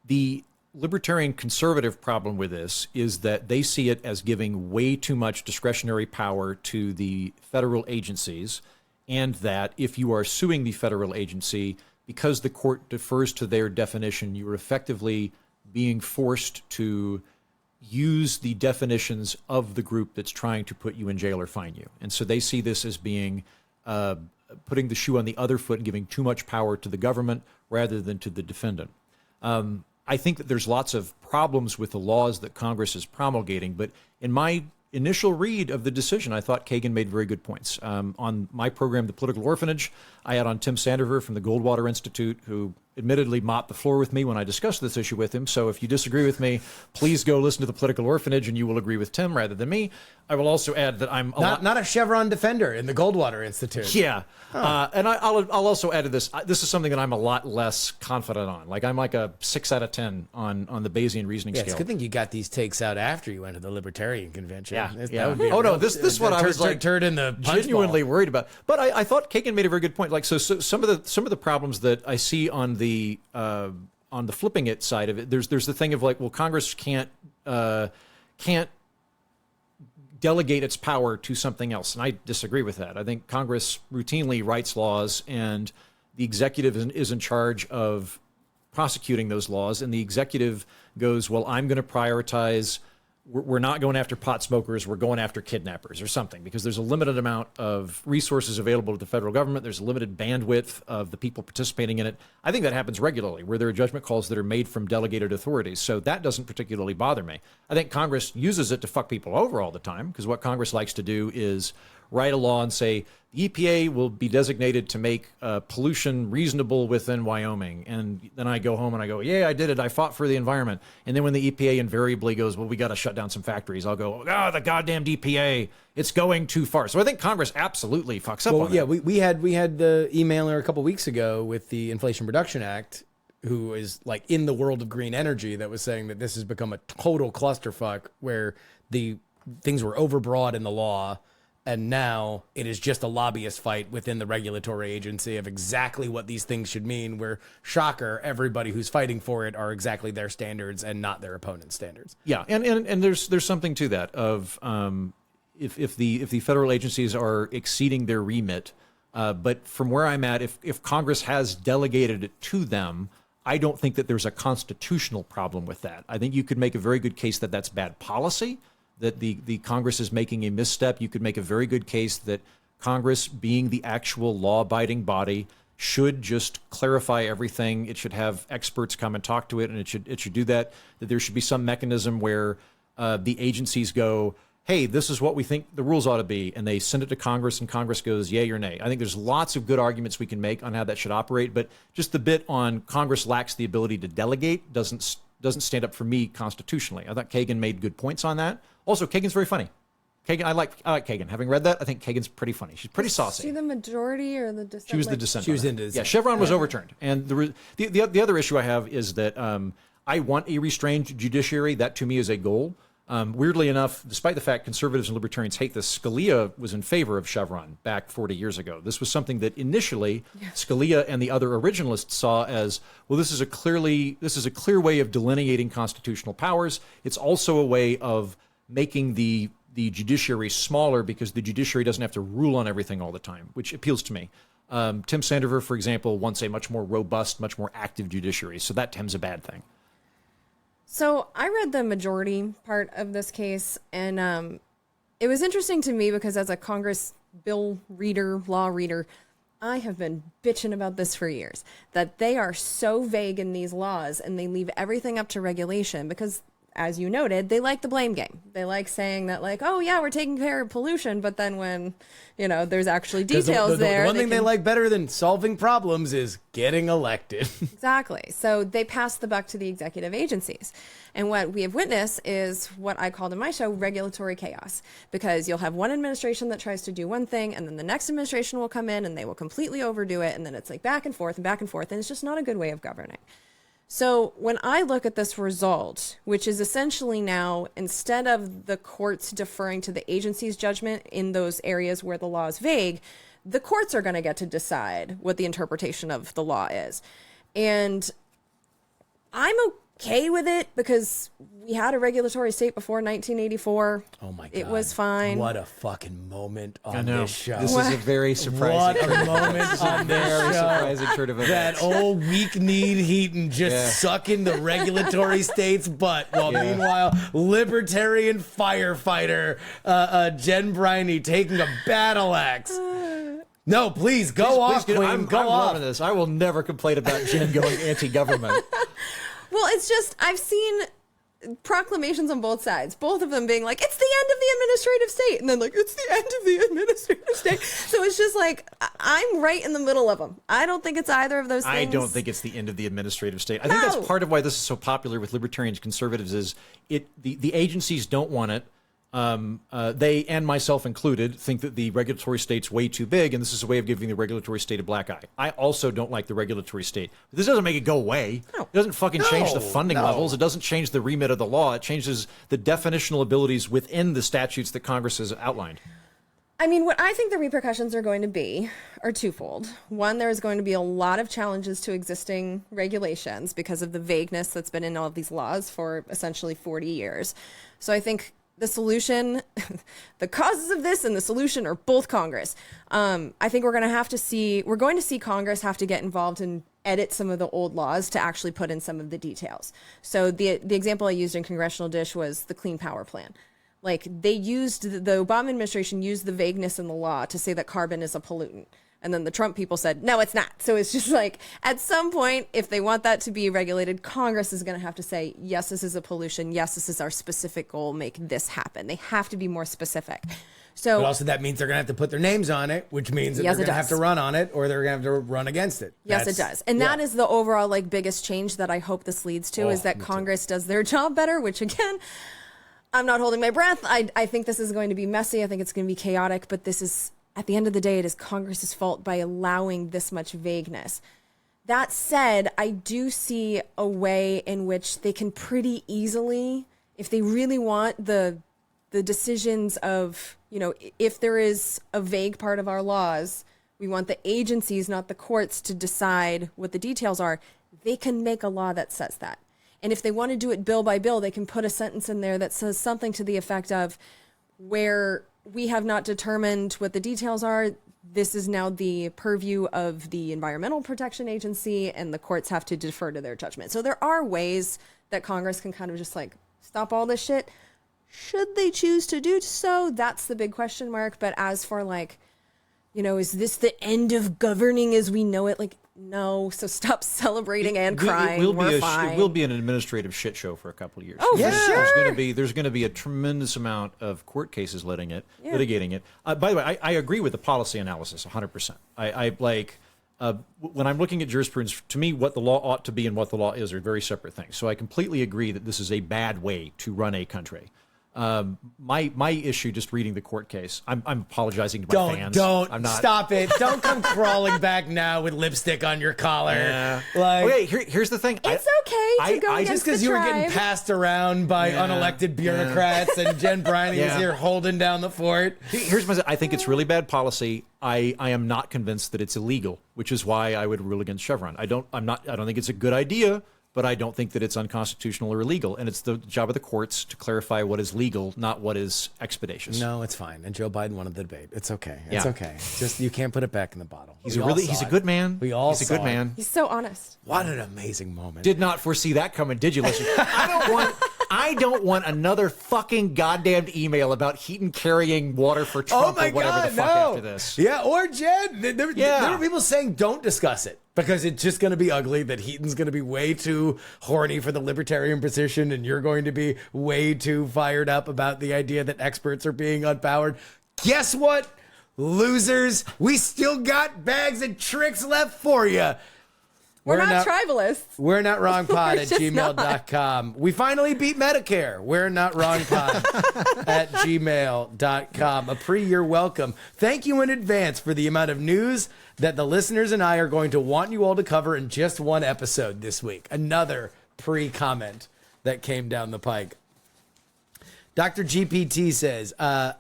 The libertarian conservative problem with this is that they see it as giving way too much discretionary power to the federal agencies, and that if you are suing the federal agency, because the court defers to their definition, you are effectively being forced to use the definitions of the group that's trying to put you in jail or fine you. And so they see this as being putting the shoe on the other foot and giving too much power to the government rather than to the defendant. I think that there's lots of problems with the laws that Congress is promulgating, but in my initial read of the decision, I thought Kagan made very good points. On my program, The Political Orphanage, I had on Tim Sandover from the Goldwater Institute, who admittedly mopped the floor with me when I discussed this issue with him. So if you disagree with me, please go listen to The Political Orphanage and you will agree with Tim rather than me. I will also add that I'm not a Chevron defender in the Goldwater Institute. Yeah. And I'll also add to this. This is something that I'm a lot less confident on. Like I'm like a 6 out of 10 on the Bayesian reasoning Yeah, scale. it's a good thing you got these takes out after you went to the Libertarian Convention. Yeah. That would be This is what I was like turd in the punch genuinely bowl. worried about. But I thought Kagan made a very good point. Like so some of the problems that I see on the flipping it side of it, there's the thing of like, well, Congress can't delegate its power to something else, and I disagree with that. I think Congress routinely writes laws, and the executive is in charge of prosecuting those laws, and the executive goes, well, I'm going to prioritize, we're not going after pot smokers, we're going after kidnappers or something, because there's a limited amount of resources available to the federal government. There's a limited bandwidth of the people participating in it. I think that happens regularly, where there are judgment calls that are made from delegated authorities. So that doesn't particularly bother me. I think Congress uses it to fuck people over all the time, because what Congress likes to do is write a law and say, the EPA will be designated to make pollution reasonable within Wyoming. And then I go home and I go, yeah, I did it. I fought for the environment. And then when the EPA invariably goes, well, we got to shut down some factories, I'll go, oh, the goddamn EPA, it's going too far. So I think Congress absolutely fucks up on Yeah, that. we had the emailer a couple weeks ago with the Inflation Reduction Act, who is like in the world of green energy, that was saying that this has become a total clusterfuck where the things were overbroad in the law. And now it is just a lobbyist fight within the regulatory agency of exactly what these things should mean, where, shocker, everybody who's fighting for it are exactly their standards and not their opponent's standards. Yeah, and there's something to that of if the federal agencies are exceeding their remit, but from where I'm at, if Congress has delegated it to them, I don't think that there's a constitutional problem with that. I think you could make a very good case that that's bad policy, that the Congress is making a misstep. You could make a very good case that Congress, being the actual law-abiding body, should just clarify everything. It should have experts come and talk to it, and it should do that. That there should be some mechanism where the agencies go, hey, this is what we think the rules ought to be, and they send it to Congress, and Congress goes, yay or nay. I think there's lots of good arguments we can make on how that should operate, but just the bit on Congress lacks the ability to delegate doesn't stand up for me constitutionally. I thought Kagan made good points on that. Also, Kagan's very funny. Kagan, I like Kagan. Having read that, I think Kagan's pretty funny. She's pretty saucy. Is she the majority or the dissent? She was the dissent. She was on into that. dissent. Yeah, Chevron was overturned. And the other issue I have is that I want a restrained judiciary. That, to me, is a goal. Weirdly enough, despite the fact conservatives and libertarians hate this, Scalia was in favor of Chevron back 40 years ago. This was something that initially Scalia and the other originalists saw as, well, this is a clear way of delineating constitutional powers. It's also a way of making the judiciary smaller, because the judiciary doesn't have to rule on everything all the time, which appeals to me. Tim Sandover, for example, wants a much more robust, much more active judiciary. So that to him is a bad thing. So I read the majority part of this case, and it was interesting to me because as a Congress bill reader, law reader, I have been bitching about this for years, that they are so vague in these laws and they leave everything up to regulation, because as you noted, they like the blame game. They like saying that, like, oh yeah, we're taking care of pollution, but then when, there's actually details there. The one thing they like better than solving problems is getting elected. Exactly. So they pass the buck to the executive agencies. And what we have witnessed is what I called in my show regulatory chaos, because you'll have one administration that tries to do one thing, and then the next administration will come in and they will completely overdo it. And then it's like back and forth and back and forth. And it's just not a good way of governing. So when I look at this result, which is essentially now, instead of the courts deferring to the agency's judgment in those areas where the law is vague, the courts are going to get to decide what the interpretation of the law is. And I'm okay with it because we had a regulatory state before 1984. Oh my God. It was fine. What a fucking moment on this show. This is a very surprising. What a moment on this very show. surprising turn of events. That old weak-kneed Heaton just sucking the regulatory state's butt, while meanwhile libertarian firefighter Jen Briney taking a battle axe. No, please go off, Queen. I'm loving this. I will never complain about Jen going anti-government. Well, it's just, I've seen proclamations on both sides, both of them being like, it's the end of the administrative state. And then like, it's the end of the administrative state. So it's just like, I'm right in the middle of them. I don't think it's either of those things. I don't think it's the end of the administrative state. I think that's part of why this is so popular with libertarians, conservatives, is the agencies don't want it. They, and myself included, think that the regulatory state's way too big, and this is a way of giving the regulatory state a black eye. I also don't like the regulatory state. This doesn't make it go away. No. It doesn't fucking change the funding levels. It doesn't change the remit of the law. It changes the definitional abilities within the statutes that Congress has outlined. I mean, what I think the repercussions are going to be are twofold. One, there's going to be a lot of challenges to existing regulations because of the vagueness that's been in all of these laws for essentially 40 years. So I think the solution, the causes of this and the solution are both Congress. I think we're going to see Congress have to get involved and edit some of the old laws to actually put in some of the details. So the example I used in Congressional Dish was the Clean Power Plan. Like the Obama administration used the vagueness in the law to say that carbon is a pollutant. And then the Trump people said, no, it's not. So it's just like, at some point, if they want that to be regulated, Congress is going to have to say, yes, this is a pollution. Yes, this is our specific goal. Make this happen. They have to be more specific. So, but also that means they're going to have to put their names on it, which means that they're going to have to run on it, or they're going to have to run against it. Yes, it does. And that is the overall biggest change that I hope this leads to, is that Congress does their job better, which again, I'm not holding my breath. I think this is going to be messy. I think it's going to be chaotic, but this is, at the end of the day, it is Congress's fault by allowing this much vagueness. That said, I do see a way in which they can pretty easily, if they really want the decisions of, if there is a vague part of our laws, we want the agencies, not the courts, to decide what the details are. They can make a law that says that. And if they want to do it bill by bill, they can put a sentence in there that says something to the effect of, where we have not determined what the details are, this is now the purview of the Environmental Protection Agency, and the courts have to defer to their judgment. So there are ways that Congress can kind of just stop all this shit. Should they choose to do so? That's the big question mark. But as for is this the end of governing as we know it? No, so stop celebrating and crying. We're fine. It will be an administrative shit show for a couple of years. Oh, yeah. For sure. There's going to be a tremendous amount of court cases litigating it. By the way, I agree with the policy analysis 100%. When I'm looking at jurisprudence, to me, what the law ought to be and what the law is are very separate things. So I completely agree that this is a bad way to run a country. My issue, just reading the court case, I'm apologizing to my fans. I'm not. Stop it. Don't come crawling back now with lipstick on your collar. Yeah. Okay, here's the thing. It's okay to go against just because you were getting passed around by unelected bureaucrats and Jen Briney is here holding down the fort. I think it's really bad policy. I am not convinced that it's illegal, which is why I would rule against Chevron. I don't think it's a good idea, but I don't think that it's unconstitutional or illegal. And it's the job of the courts to clarify what is legal, not what is expeditious. No, it's fine. And Joe Biden won the debate. It's okay. It's okay. Just you can't put it back in the bottle. He's a good man. He's a good man. He's so honest. What an amazing moment. Did not foresee that coming, did you? Listen, I I don't want another fucking goddamn email about Heaton carrying water for Trump or whatever the fuck after this. Yeah, or Jen. There were people saying don't discuss it because it's just going to be ugly, that Heaton's going to be way too horny for the libertarian position and you're going to be way too fired up about the idea that experts are being unpowered. Guess what, losers? We still got bags of tricks left for you. We're not tribalists. We're not wrongpod at gmail.com. We finally beat Medicare. We're not wrongpod at gmail.com. You're welcome. Thank you in advance for the amount of news that the listeners and I are going to want you all to cover in just one episode this week. Another pre-comment that came down the pike. Dr. GPT says, I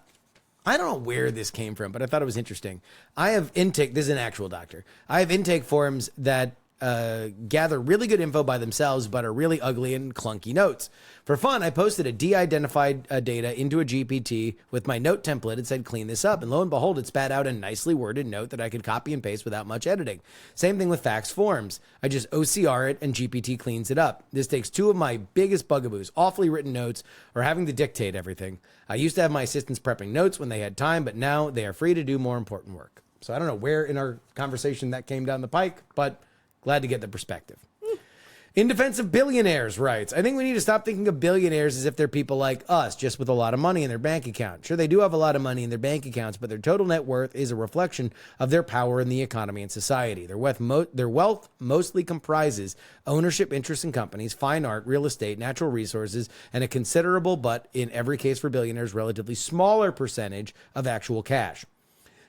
don't know where this came from, but I thought it was interesting. I have intake. This is an actual doctor. I have intake forms that gather really good info by themselves, but are really ugly and clunky notes. For fun, I posted a de-identified data into a GPT with my note template and said, clean this up. And lo and behold, it spat out a nicely worded note that I could copy and paste without much editing. Same thing with fax forms. I just OCR it and GPT cleans it up. This takes two of my biggest bugaboos, awfully written notes or having to dictate everything. I used to have my assistants prepping notes when they had time, but now they are free to do more important work. So I don't know where in our conversation that came down the pike, but glad to get the perspective. In defense of billionaires writes, I think we need to stop thinking of billionaires as if they're people like us, just with a lot of money in their bank account. Sure, they do have a lot of money in their bank accounts, but their total net worth is a reflection of their power in the economy and society. Their wealth mostly comprises ownership interests in companies, fine art, real estate, natural resources, and a considerable, but in every case for billionaires, relatively smaller percentage of actual cash.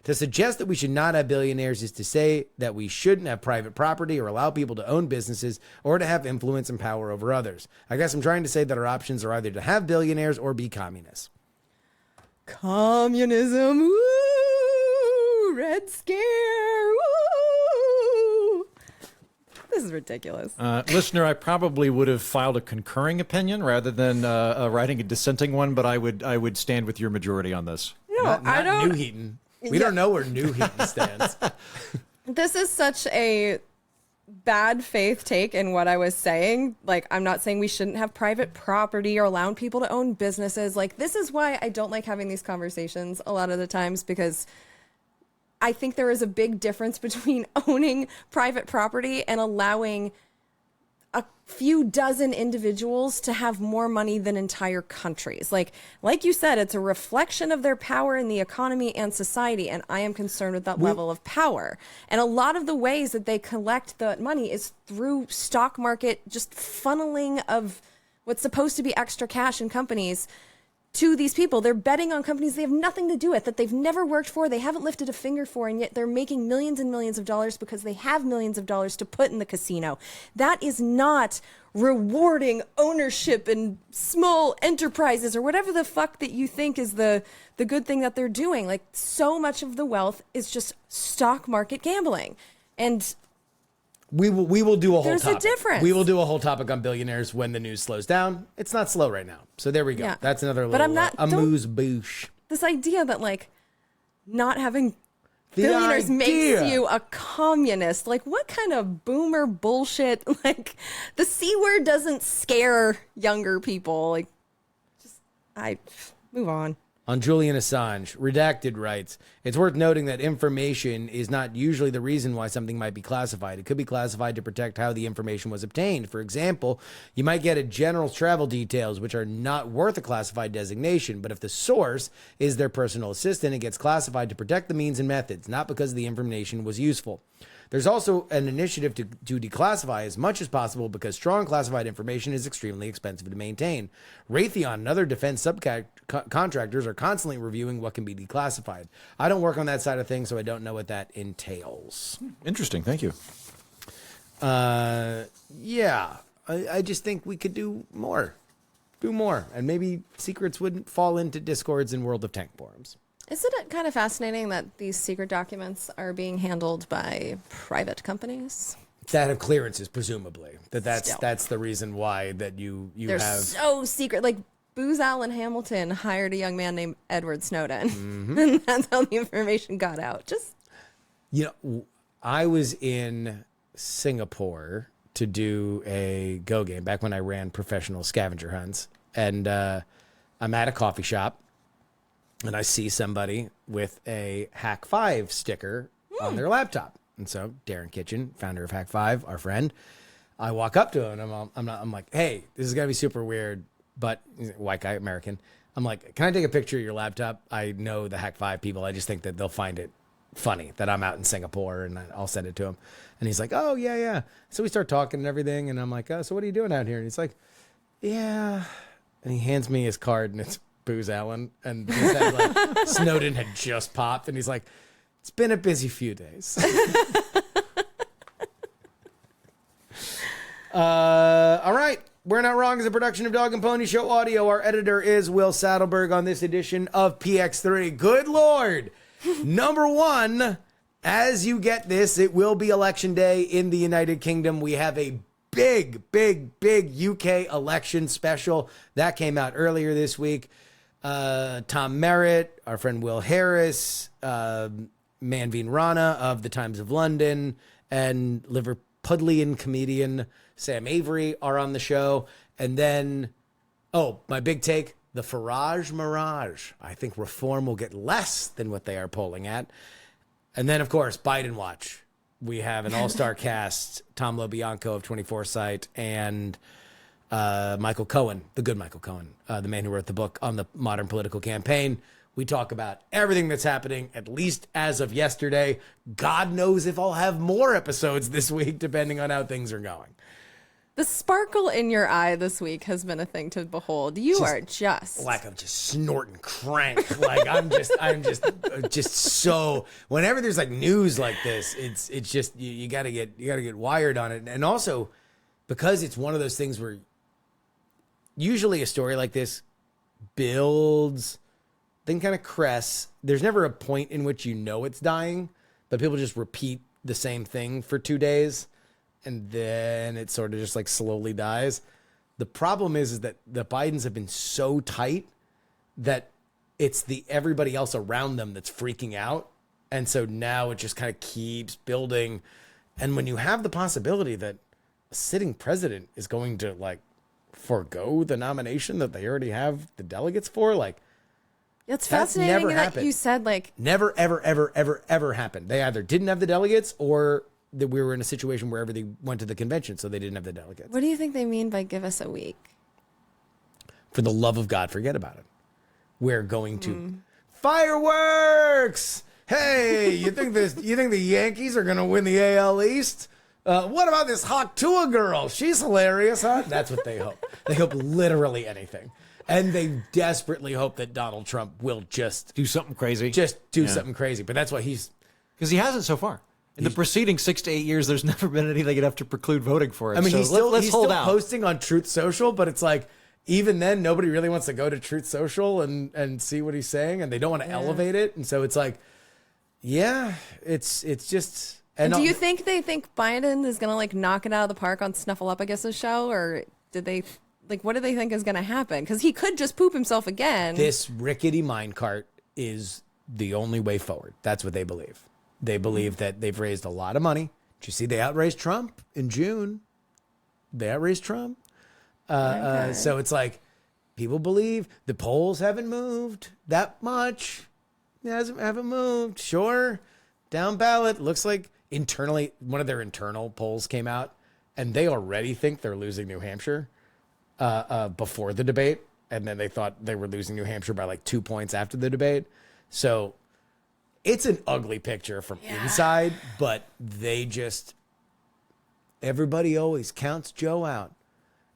To suggest that we should not have billionaires is to say that we shouldn't have private property or allow people to own businesses or to have influence and power over others. I guess I'm trying to say that our options are either to have billionaires or be communists. Communism, woo! Red Scare, woo! This is ridiculous. Listener, I probably would have filed a concurring opinion rather than writing a dissenting one, but I would stand with your majority on this. No, Not I don't. New Heaton. We don't know where New Heaton stands. This is such a bad faith take in what I was saying. Like, I'm not saying we shouldn't have private property or allowing people to own businesses. Like, this is why I don't like having these conversations a lot of the times, because I think there is a big difference between owning private property and allowing a few dozen individuals to have more money than entire countries. Like you said, it's a reflection of their power in the economy and society, and I am concerned with that level of power. And a lot of the ways that they collect the money is through stock market, just funneling of what's supposed to be extra cash in companies to these people. They're betting on companies they have nothing to do with, that they've never worked for, they haven't lifted a finger for, and yet they're making millions and millions of dollars because they have millions of dollars to put in the casino. That is not rewarding ownership in small enterprises or whatever the fuck that you think is the good thing that they're doing. Like, so much of the wealth is just stock market gambling. And We will do a whole there's topic. a difference. We will do a whole topic on billionaires when the news slows down. It's not slow right now. So there we go. Yeah. That's another little But I'm not- amuse-bouche. this idea that, like, not having The billionaires makes idea. you a communist. Like, what kind of boomer bullshit? Like, the C word doesn't scare younger people. Like, move on. On Julian Assange, Redacted writes, it's worth noting that information is not usually the reason why something might be classified. It could be classified to protect how the information was obtained. For example, you might get a general travel details, which are not worth a classified designation, but if the source is their personal assistant, it gets classified to protect the means and methods, not because the information was useful. There's also an initiative to declassify as much as possible because strong classified information is extremely expensive to maintain. Raytheon and other defense subcontractors are constantly reviewing what can be declassified. I don't work on that side of things, so I don't know what that entails. Interesting. Thank you. Yeah, I just think we could do more. And maybe secrets wouldn't fall into discords in World of Tank forums. Isn't it kind of fascinating that these secret documents are being handled by private companies? That have clearances, presumably. That's Still. that's the reason why that you They're have. so secret. Like, Booz Allen Hamilton hired a young man named Edward Snowden. And that's how the information got out. Just, You know, I was in Singapore to do a Go game back when I ran professional scavenger hunts. And I'm at a coffee shop, and I see somebody with a Hack 5 sticker on their laptop. And so Darren Kitchen, founder of Hack 5, our friend, I walk up to him, and I'm like, hey, this is going to be super weird, but he's a white guy, American. I'm like, can I take a picture of your laptop? I know the Hack 5 people. I just think that they'll find it funny that I'm out in Singapore, and I'll send it to him. And he's like, oh, yeah. So we start talking and everything, and I'm like, oh, so what are you doing out here? And he's like, yeah. And he hands me his card, and it's Booz Allen. And Snowden had just popped, and he's like, it's been a busy few days. All right. We're Not Wrong is a production of Dog and Pony Show Audio. Our editor is Will Saddleberg on this edition of PX3. Good Lord. Number one, as you get this, it will be election day in the United Kingdom. We have a big UK election special that came out earlier this week. Tom Merritt, our friend Will Harris, Manveen Rana of the Times of London, and Liverpudlian comedian Sam Avery are on the show. And then, my big take, the Farage Mirage. I think Reform will get less than what they are polling at. And then, of course, Biden Watch. We have an all-star cast, Tom LoBianco of 24 Sight, and Michael Cohen, the good Michael Cohen, the man who wrote the book on the modern political campaign. We talk about everything that's happening, at least as of yesterday. God knows if I'll have more episodes this week, depending on how things are going. The sparkle in your eye this week has been a thing to behold. You are just like I'm just snorting crank. Like I'm just so. Whenever there's like news like this, it's just you gotta get wired on it. And also because it's one of those things where usually a story like this builds, then kind of crests. There's never a point in which you know it's dying, but people just repeat the same thing for 2 days. And then it sort of just like slowly dies. The problem is that the Bidens have been so tight that it's the everybody else around them that's freaking out. And so now it just kind of keeps building. And when you have the possibility that a sitting president is going to like forego the nomination that they already have the delegates for, like, it's fascinating that happened. You said like never, ever happened. They either didn't have the delegates or that we were in a situation where everybody went to the convention, so they didn't have the delegates. What do you think they mean by give us a week? For the love of God, forget about it. We're going to fireworks. Hey, you think the Yankees are going to win the AL East? What about this Haktua girl? She's hilarious, huh? That's what they hope. They hope literally anything. And they desperately hope that Donald Trump will just do something crazy. Something crazy. But that's what because he hasn't so far. In the preceding 6 to 8 years, there's never been anything enough to preclude voting for it. I mean, so he's still posting on Truth Social, but it's like, even then, nobody really wants to go to Truth Social and see what he's saying, and they don't want to elevate it. And so it's like, it's just... And do you think they think Biden is going to like knock it out of the park on Snuffleupagus' show, or did they... Like, what do they think is going to happen? Because he could just poop himself again. This rickety minecart is the only way forward. That's what they believe. They believe that they've raised a lot of money. Did you see they outraised Trump in June? They outraised Trump. So it's like people believe the polls haven't moved that much. It haven't moved. Sure. Down ballot. Looks like internally, one of their internal polls came out, and they already think they're losing New Hampshire before the debate. And then they thought they were losing New Hampshire by like 2 points after the debate. So it's an ugly picture from inside, but everybody always counts Joe out.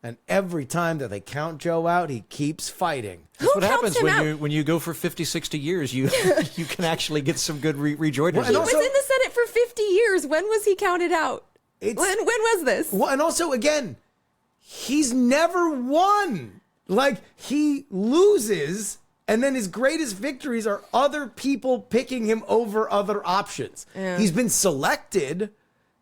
And every time that they count Joe out, he keeps fighting. That's what happens when you go for 50, 60 years. You you can actually get some good rejoinders. He was in the Senate for 50 years. When was he counted out? When was this? Well, and also, again, he's never won. Like, he loses, and then his greatest victories are other people picking him over other options. Yeah. He's been selected,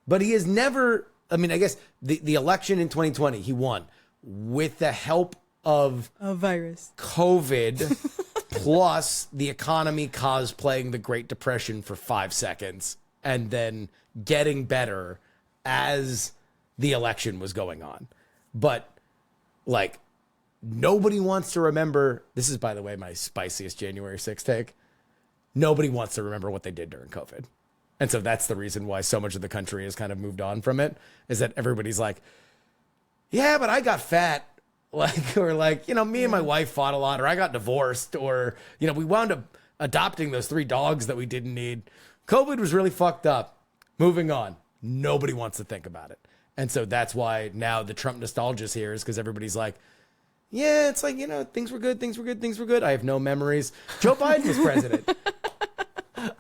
but he has never... I mean, I guess the election in 2020, he won with the help of a virus, COVID, plus the economy cosplaying the Great Depression for 5 seconds and then getting better as the election was going on. But like nobody wants to remember. This is, by the way, my spiciest January 6th take. Nobody wants to remember what they did during COVID. And so that's the reason why so much of the country has kind of moved on from it, is that everybody's like, yeah, but I got fat. Like, or like, you know, me and my wife fought a lot, or I got divorced, or, you know, we wound up adopting those 3 dogs that we didn't need. COVID was really fucked up. Moving on. Nobody wants to think about it. And so that's why now the Trump nostalgia is here, is because everybody's like, yeah, it's like, you know, things were good, things were good, things were good. I have no memories. Joe Biden was president. I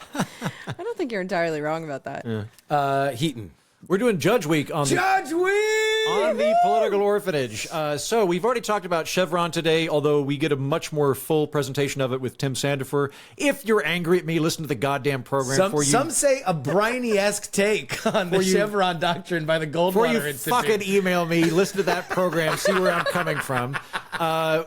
don't think you're entirely wrong about that. Heaton. We're doing Judge Week on Judge Week! On the political orphanage. So we've already talked about Chevron today, although we get a much more full presentation of it with Tim Sandifer. If you're angry at me, listen to the goddamn program. Some say a Briny-esque take on the Chevron Doctrine by the Goldwater Institute. Fucking email me, listen to that program, see where I'm coming from. I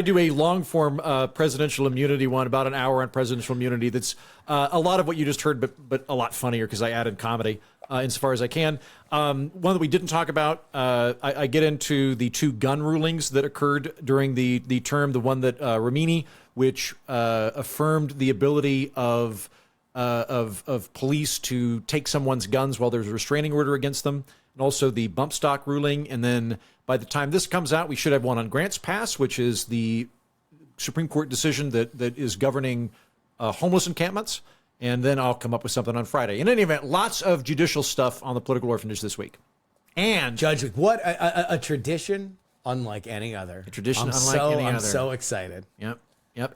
do a long-form presidential immunity one, about an hour on presidential immunity. That's a lot of what you just heard, but a lot funnier because I added comedy insofar as I can. One that we didn't talk about, I get into the 2 gun rulings that occurred during the term. The one that Ramini, which affirmed the ability of police to take someone's guns while there's a restraining order against them, and also the bump stock ruling. And then by the time this comes out, we should have one on Grants Pass, which is the Supreme Court decision that is governing homeless encampments. And then I'll come up with something on Friday. In any event, lots of judicial stuff on the political orphanage this week. And Judge Week, what a tradition unlike any other. A tradition unlike any other. I'm so excited. Yep.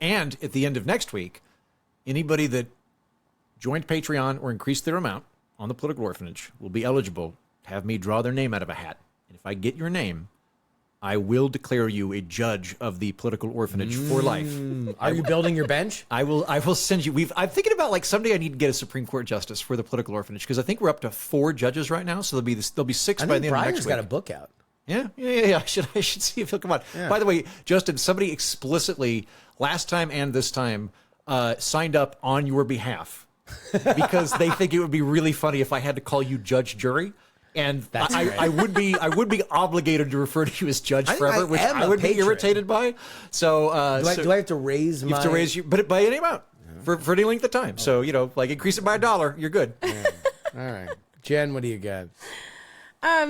And at the end of next week, anybody that joined Patreon or increased their amount on the political orphanage will be eligible to have me draw their name out of a hat. And if I get your name, I will declare you a judge of the political orphanage for life. Are you building your bench? I will send you. I'm thinking about, like, someday I need to get a Supreme Court justice for the political orphanage, because I think we're up to 4 judges right now. So there'll be 6 by the end of next week. Got a book out. Yeah. I should see if he'll come on. Yeah. By the way, Justin, somebody explicitly last time and this time signed up on your behalf because they think it would be really funny if I had to call you judge, jury. And I would be obligated to refer to you as judge forever, which I would be irritated by. So do I have to raise my? You have to raise you, but by any amount for any length of time. So, you know, like, increase it by $1, you're good. Yeah. All right, Jen, what do you got?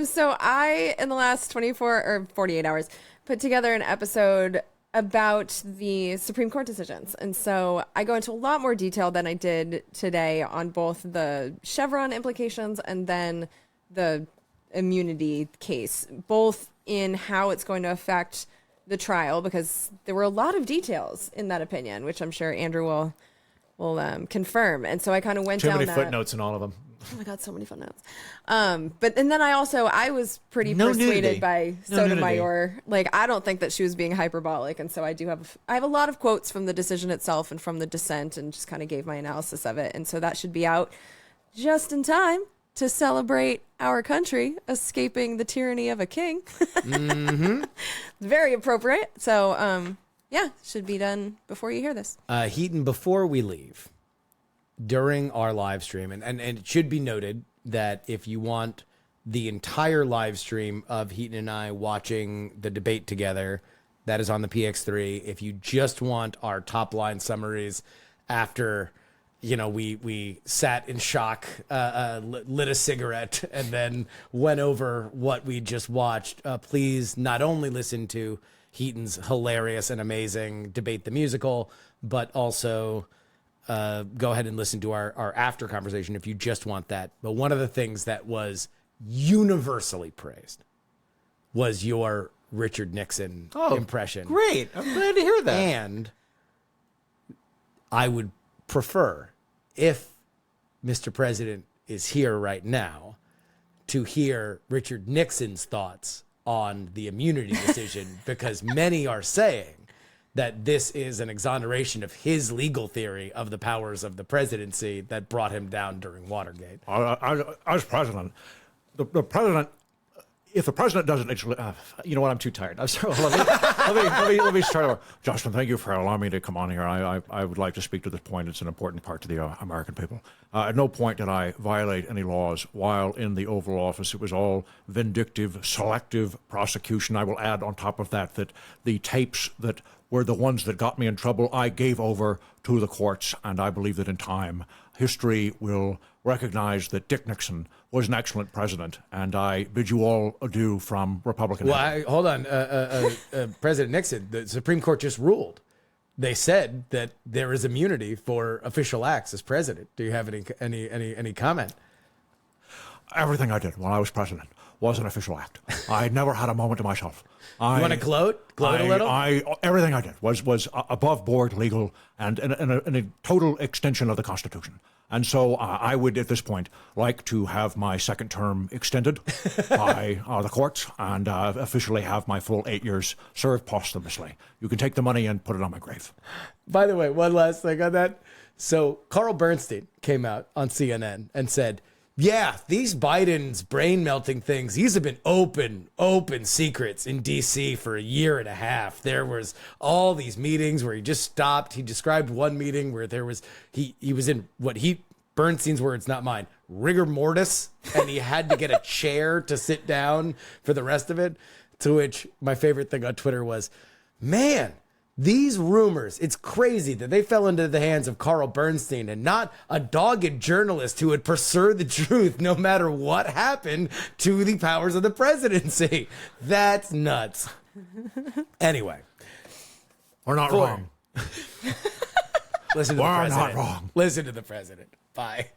So I, in the last 24 or 48 hours, put together an episode about the Supreme Court decisions. And so I go into a lot more detail than I did today on both the Chevron implications and then the immunity case, both in how it's going to affect the trial, because there were a lot of details in that opinion, which I'm sure Andrew will confirm. And so I kind of went down that. Too many footnotes in all of them. Oh my God, so many footnotes. But and then I was pretty persuaded by Sotomayor. Like, I don't think that she was being hyperbolic, and so I have a lot of quotes from the decision itself and from the dissent, and just kind of gave my analysis of it. And so that should be out just in time to celebrate our country escaping the tyranny of a king. Mm-hmm. Very appropriate. So, should be done before you hear this. Heaton, before we leave, during our live stream, and it should be noted that if you want the entire live stream of Heaton and I watching the debate together, that is on the PX3. If you just want our top line summaries after, you know, we sat in shock, lit a cigarette, and then went over what we just watched, please not only listen to Heaton's hilarious and amazing Debate the Musical, but also go ahead and listen to our after conversation if you just want that. But one of the things that was universally praised was your Richard Nixon impression. Great. I'm glad to hear that. And I would prefer, if Mr. President is here right now, to hear Richard Nixon's thoughts on the immunity decision, because many are saying that this is an exoneration of his legal theory of the powers of the presidency that brought him down during Watergate. As president, the president if the president doesn't, you know what? I'm too tired. I'm sorry. Let me start over. Justin, thank you for allowing me to come on here. I would like to speak to this point. It's an important part to the American people. At no point did I violate any laws while in the Oval Office. It was all vindictive, selective prosecution. I will add on top of that the tapes that were the ones that got me in trouble, I gave over to the courts, and I believe that in time, history will recognize that Dick Nixon was an excellent president, and I bid you all adieu from Republican. Well, hold on. President Nixon, the Supreme Court just ruled. They said that there is immunity for official acts as president. Do you have any comment? Everything I did while I was president was an official act. I never had a moment to myself. You want to gloat a little? Everything I did was above board, legal, and a total extension of the Constitution. And so I would, at this point, like to have my second term extended by the courts and officially have my full 8 years served posthumously. You can take the money and put it on my grave. By the way, one last thing on that. So Carl Bernstein came out on CNN and said, yeah, these Biden's brain melting things, these have been open secrets in D.C. for a year and a half. There was all these meetings where he just stopped. He described one meeting where there was, he was in Bernstein's words, not mine, rigor mortis, and he had to get a chair to sit down for the rest of it. To which my favorite thing on Twitter was, man, these rumors, it's crazy that they fell into the hands of Carl Bernstein and not a dogged journalist who would pursue the truth no matter what happened to the powers of the presidency. That's nuts. Anyway. We're not wrong. Listen to the president. We're not wrong. Listen to the president. Bye.